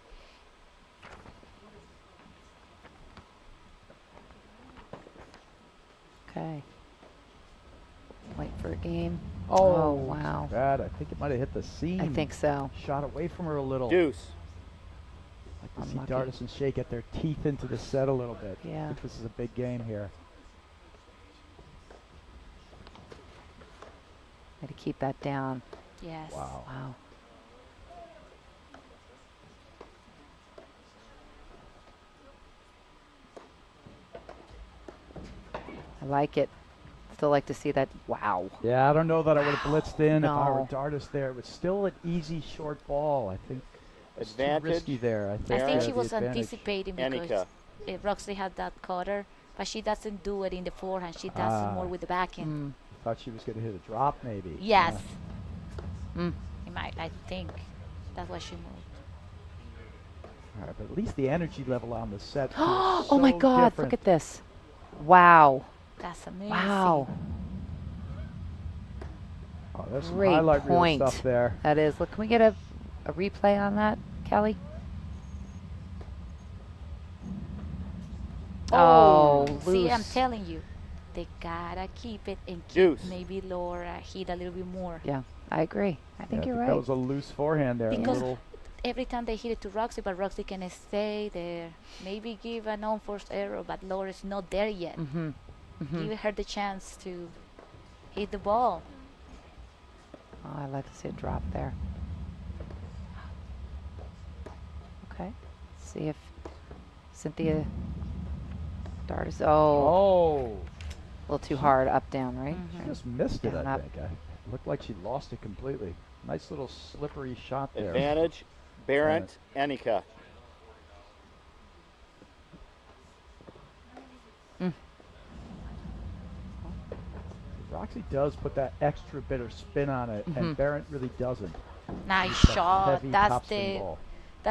Okay. Wait for a game. Oh, wow. Bad. I think it might have hit the seam. I think so. Shot away from her a little. Deuce. Like to see Unlucky. Dardis and Shay get their teeth into the set a little bit. Yeah. I think this is a big game here. Got to keep that down. Yes. Wow. Wow. I like it. Still like to see that. Wow. Yeah, I don't know that I would have blitzed in if I were No. Dardis there. It was still an easy short ball. I think it's too Advantage. risky there. I I think, think the she was advantage. anticipating because Enica. Roxy had that cutter, but she doesn't do it in the forehand. She does it more with the backhand. Thought she was going to hit a drop, maybe. Yes. Mm. It might, I think. That's why she moved. All right, but at least the energy level on the set. Oh my so God! different. Look at this. Wow. That's amazing. Wow. Oh, there's some Great highlight reel point. stuff there. That is. Look, can we get a replay on that, Kelly? Oh, See, I'm loose. telling you, they gotta keep it and keep Deuce. maybe Laura hit a little bit more. Yeah, I agree. I think you're right. That was a loose forehand there. Because a little, every time they hit it to Roxy, but Roxy can stay there. Maybe give an unforced error, but Laura's not there yet. Give her the chance to hit the ball. Oh, I'd like to see a drop there. Okay. See if Cynthia Dardis. Oh, a little too hard. Up, down, right? she just missed it, Down, I up. think. It looked like she lost it completely. Nice little slippery shot there. Advantage, Berendt, Enica. Roxy does put that extra bit of spin on it, and Berendt really doesn't. Nice It's that shot. heavy That's topspin ball.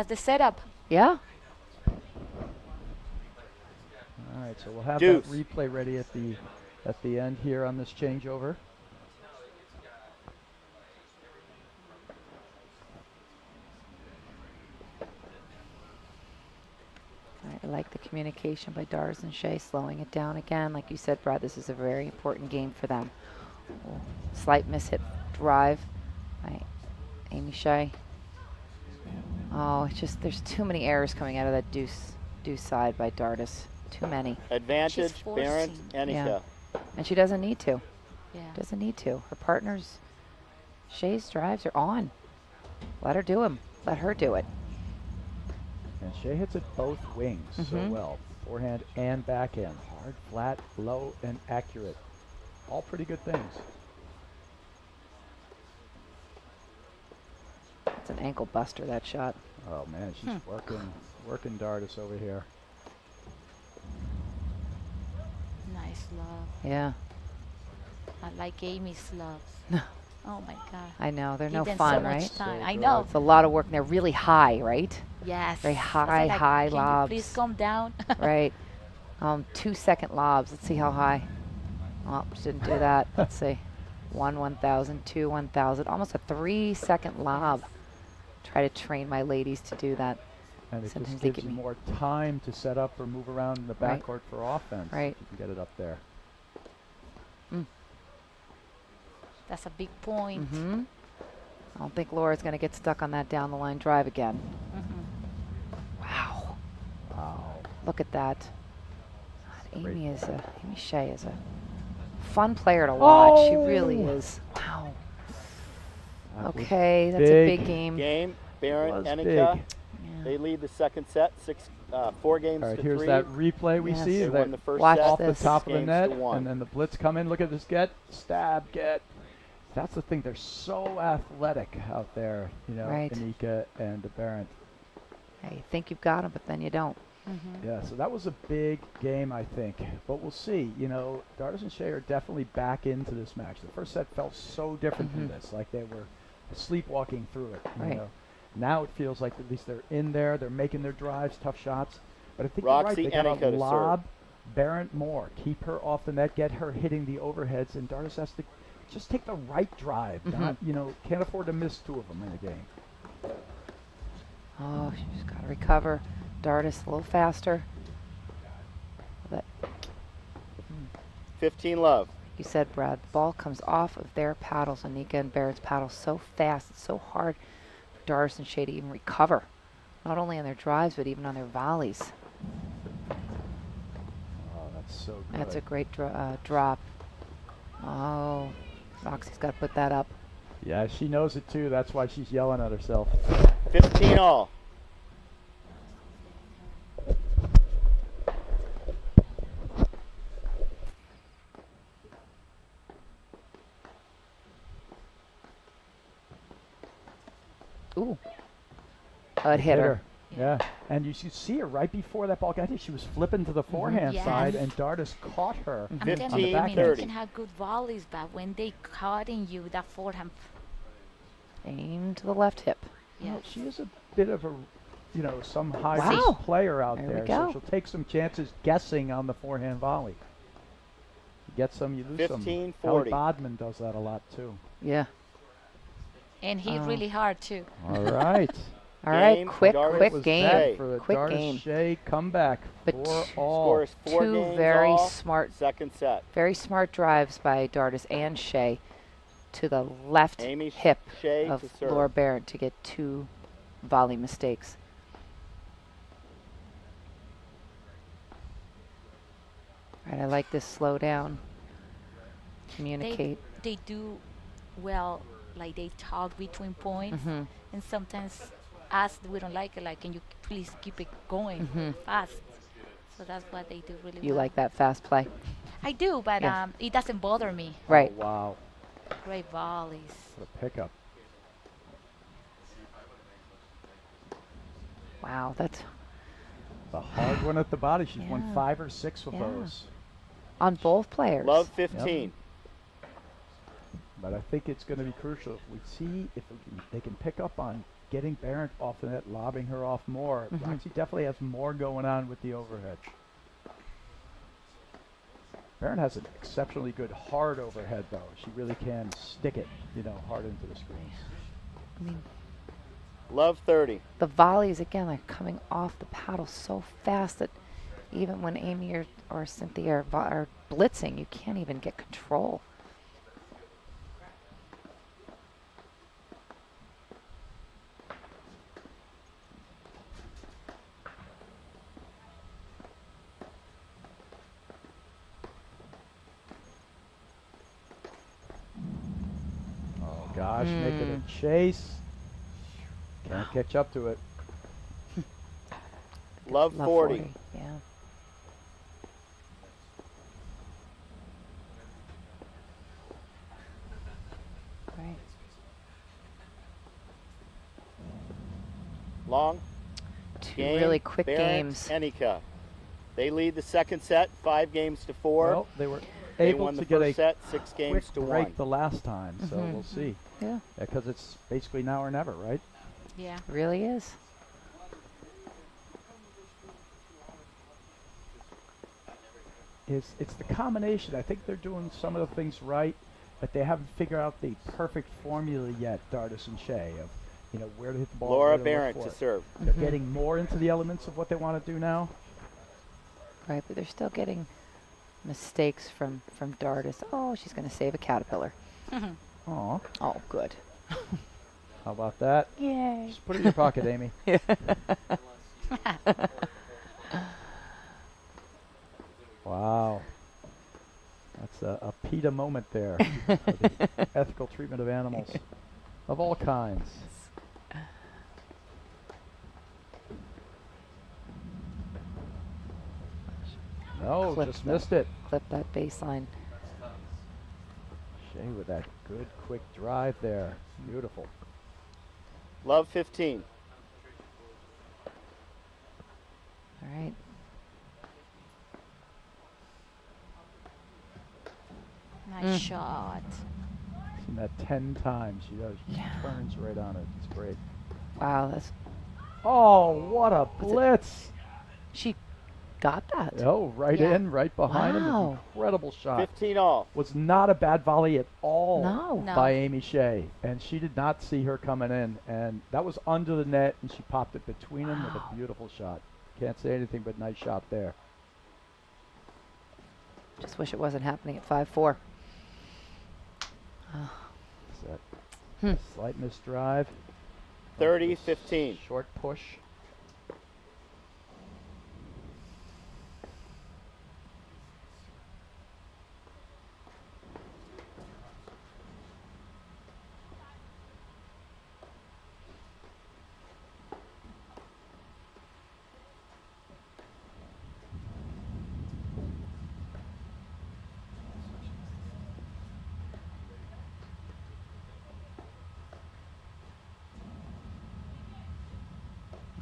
the setup. Yeah. All right, so we'll have Deuce. that replay ready at the end here on this changeover. I like the communication by Dardis and Shay, slowing it down again. Like you said, Brad, this is a very important game for them. Oh, slight mishit drive by Amy Shay. Oh, it's just there's too many errors coming out of that deuce side by Dardis. Too many. Advantage, She's Berendt, forcing. Enica. Yeah. And she doesn't need to. Yeah. Doesn't need to. Her partner's Shay's drives are on. Let her do them. Let her do it. And Shay hits it both wings so well. Forehand and backhand. Hard, flat, low, and accurate. All pretty good things. It's an ankle buster, that shot. Oh man, she's working Dardis over here. Nice love. Yeah. I like Amy's loves. Oh my God. I know. They're Give no them fun, so much right? time. So I good. know. It's a lot of work, and they're really high, right? Yes. Very I high, said, high can lobs. you please come down? Right. 2-second lobs. Let's see how high. Oh, she didn't do that. Let's see. 1,000, 2, 1,000. Almost a 3-second lob. Try to train my ladies to do that. And it Sometimes just they gives give you me- more time to set up or move around in the Right. backcourt for offense. Right. You can get it up there. That's a big point. I don't think Laura's going to get stuck on that down the line drive again. Wow. Wow. Look at that. God, Great Amy Shay is a fun player to watch. She really Oh. is. Wow. That was Okay, that's a big big. game. Game, Berendt, Was Enica. big. Yeah. They lead the second set, 4 games All right, to here's 3. that replay we Yes. see. They That won the first Watch set. off the this. top of the Games net, to 1. and then the blitz come in. Look at this get, stab, get. That's the thing. They're so athletic out there, you know, Right. Enica and Berendt. Hey, you think you've got them, but then you don't. Yeah, so that was a big game, I think. But we'll see. You know, Dardis and Shay are definitely back into this match. The first set felt so different from this, like they were sleepwalking through it. You Right. know? Now it feels like at least they're in there. They're making their drives, tough shots. But I think Roxy you're right. They Enica got to to lob Berendt more, keep her off the net, get her hitting the overheads, and Dardis has to just take the right drive. Not, you know, can't afford to miss 2 of them in a game. Oh, she's got to recover. Dardis a little faster. But 15 love. you said, Brad, the ball comes off of their paddles, Enica and Berendt's paddles, so fast. It's so hard for Dardis and Shay to even recover. Not only on their drives, but even on their volleys. Oh, that's so good. That's a great drop. Oh, Roxy's got to put that up. Yeah, she knows it too. That's why she's yelling at herself. 15 all. Ooh. Oh, it hit her. Yeah, and you should see her right before that ball got hit. She was flipping to the forehand Yes. side, and Dardis caught her. I'm Mhm. telling you, 15, you 30. can have good volleys, but when they caught in you, that forehand, Aim to the left hip. Well, yes. she is a bit of a, some high Wow. risk player out There we there, go. so she'll take some chances guessing on the forehand volley. You get some, you lose some. 15, Kelly 40. Bodman does that a lot too. Yeah. And hit Oh. really hard too. All right. All right, Game, quick Dardis Was game. that for the Quick Dardis game. Shay comeback But for all. Score is 4 Two games very all. smart, Second set. very smart drives by Dardis and Shay to the left Amy hip Shay of to serve. Laura Berendt to get 2 volley mistakes. All right, I like this slow down. Communicate. They do well, like they talk between points, Mhm. and sometimes us we don't like it. Like, can you please keep it going Mhm. fast? So that's what they do really You well. like that fast play? I do, but Yeah. it doesn't bother me. Right. Oh, wow. Great volleys. What a pickup. Wow, that's The hard one at the body. She's won Yeah. 5 or 6 of Yeah. those. on both players. Love 15. But I think it's going to be crucial if we see if they can pick up on getting Berendt off the net, lobbing her off more. Mhm. Roxy definitely has more going on with the overhead. Berendt has an exceptionally good hard overhead, though. She really can stick it, hard into the screens. I mean, Love 30. the volleys again are coming off the paddle so fast that even when Amy or Cynthia are blitzing, you can't even get control. Oh, gosh, make it a chase. Can't catch up to it. Love 40. Yeah. Right. Long. Two Game, really quick Berendt, games. Enica. They lead the second set 5 games to 4. Well, they were they able won to the get a first set 6 quick games to break 1. the last time, so Mhm. we'll see. Yeah, Because it's basically now or never, right? Yeah. it really is. It's the combination. I think they're doing some of the things right, but they haven't figured out the perfect formula yet, Dardis and Shay, of where to hit the ball. Laura where to look Berendt for to it. serve. They're Mhm. getting more into the elements of what they want to do now. Right, but they're still getting mistakes from Dardis. Oh, she's going to save a caterpillar. Aw, Oh, good. how about that? Yay. Just put it in your pocket, Amy. Wow. That's a PETA moment there. For the ethical treatment of animals of all kinds. No, Clip just that. missed it. Clip that baseline. Shay with that good, quick drive there. Beautiful. Love 15. All right. Nice shot. Seen that 10 times. She does. She turns right on it. It's great. Wow, that's Oh, what a blitz! she got that. Oh, right Yeah. in, right behind him. Wow. An incredible shot. 15 all. Was not a bad volley at all No. No. by Amy Shay. And she did not see her coming in. And that was under the net, and she popped it between them with a beautiful shot. Can't say anything but nice shot there. Just wish it wasn't happening at 5-4. Set. Hmm. Slight misdrive. 30, 15. Short push.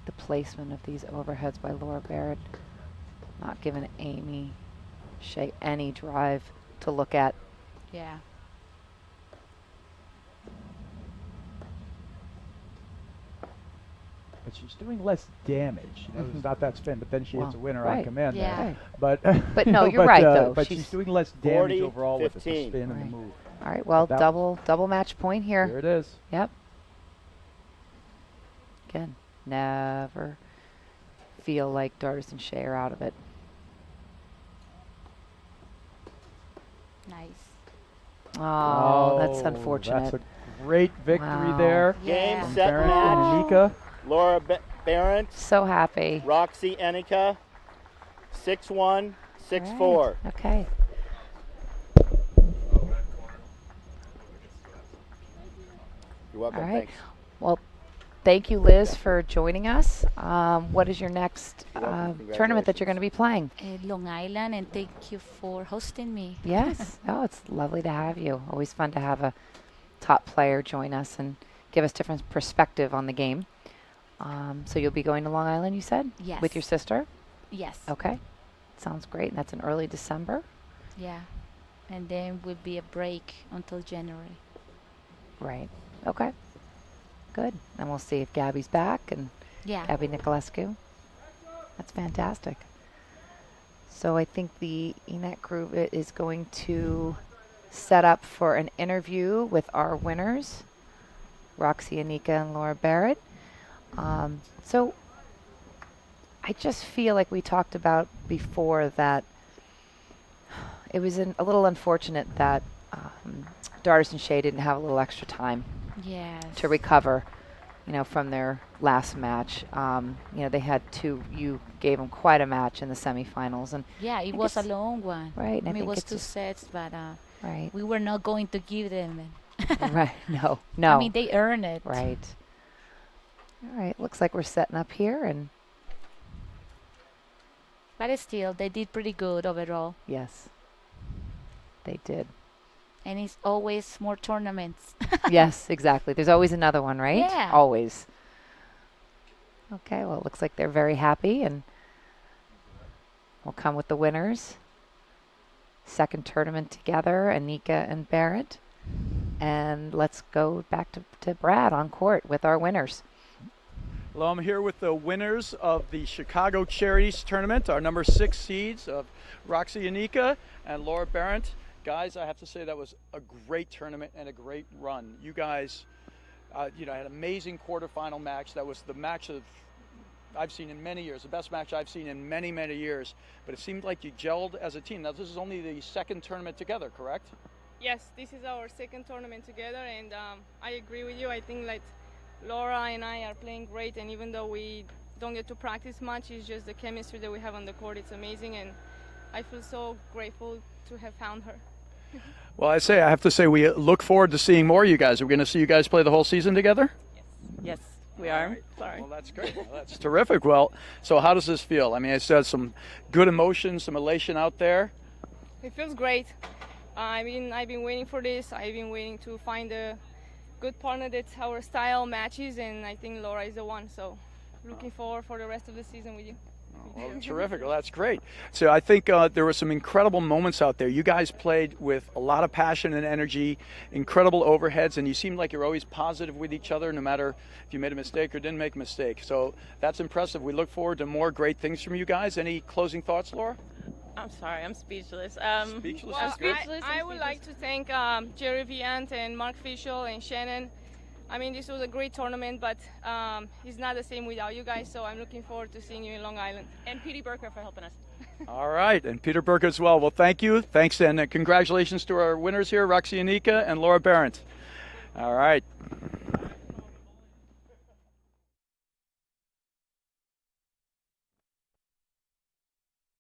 the placement of these overheads by Laura Berendt. Not giving Amy Shay any drive to look at. Yeah. But she's doing less damage. It's not that spin, but then she hits a winner on right. command Yeah. there. Right. But But no, you're right, though. But she's doing less damage 40, overall with the 15. spin and Right. the move. All right, well, That- double match point Here here. it is. Yep. Again, never feel like Dardis and Shay are out of it. Nice. Oh, that's unfortunate. That's a great victory Wow. there. Game, Yeah. set, Berendt match. and Enica. Laura Berendt, So happy. Roxy Enica, 6-1, 6-4. Right. Okay. You're welcome. All right. Thanks. Well, thank you, Liz, for joining us. What is your next You're welcome. tournament that you're going to be playing? Long Island, and thank you for hosting me. Yes. Oh, it's lovely to have you. Always fun to have a top player join us and give us different perspective on the game. So you'll be going to Long Island, you said? Yes. With your sister? Yes. Okay. Sounds great. And that's in early December? Yeah. And then will be a break until January. Right. Okay. Good. And we'll see if Gabby's back and Yeah. Gabby Nicolescu. That's fantastic. So I think the ENET group is going to set up for an interview with our winners, Roxy Enica and Laura Berendt. So I just feel like we talked about before that it was a little unfortunate that Dardis and Shay didn't have a little extra time Yes. to recover, from their last match. They had you gave them quite a match in the semifinals, and Yeah, it I was a guess- long one. right, and I I mean, it think was it's 2 just- sets, but right, we were not going to give them. right, no, I mean, they earned it. right. All right, looks like we're setting up here, and But still, they did pretty good overall. yes, they did. And it's always more tournaments. Yes, exactly. There's always another one, right? Yeah. Always. Okay, well, it looks like they're very happy, and we'll come with the winners. Second tournament together, Enica and Berendt. And let's go back to Brad on court with our winners. Hello, I'm here with the winners of the Chicago Charities Tournament, our number 6 seeds of Roxy Enica and Laura Berendt. Guys, I have to say that was a great tournament and a great run. You guys, had an amazing quarterfinal match. That was the match I've seen in many years, the best match I've seen in many, many years. But it seemed like you gelled as a team. Now, this is only the second tournament together, correct? Yes, this is our second tournament together, and I agree with you. I think like Laura and I are playing great, and even though we don't get to practice much, it's just the chemistry that we have on the court. It's amazing, and I feel so grateful to have found her. Well, I have to say, we look forward to seeing more of you guys. Are we going to see you guys play the whole season together? Yes, we are. Right. Sorry. Well, that's great. Well, that's terrific. Well, so how does this feel? I mean, it's some good emotion, some elation out there. It feels great. I've been waiting for this. I've been waiting to find a good partner that our style matches, and I think Laura is the one. So, looking forward for the rest of the season with you. Well, terrific. Well, that's great. So I think there were some incredible moments out there. You guys played with a lot of passion and energy, incredible overheads, and you seemed like you're always positive with each other, no matter if you made a mistake or didn't make a mistake. So that's impressive. We look forward to more great things from you guys. Any closing thoughts, Laura? I'm sorry, I'm speechless. Speechless? Well, That's good. I would like to thank Jerry Viant and Mark Fischel and Shannon. I mean, this was a great tournament, but it's not the same without you guys, so I'm looking forward to seeing you in Long Island. And Petey Burker for helping us. All right, and Peter Burke as well. Well, thank you. Thanks, and congratulations to our winners here, Roxy Enica and Laura Berendt. All right.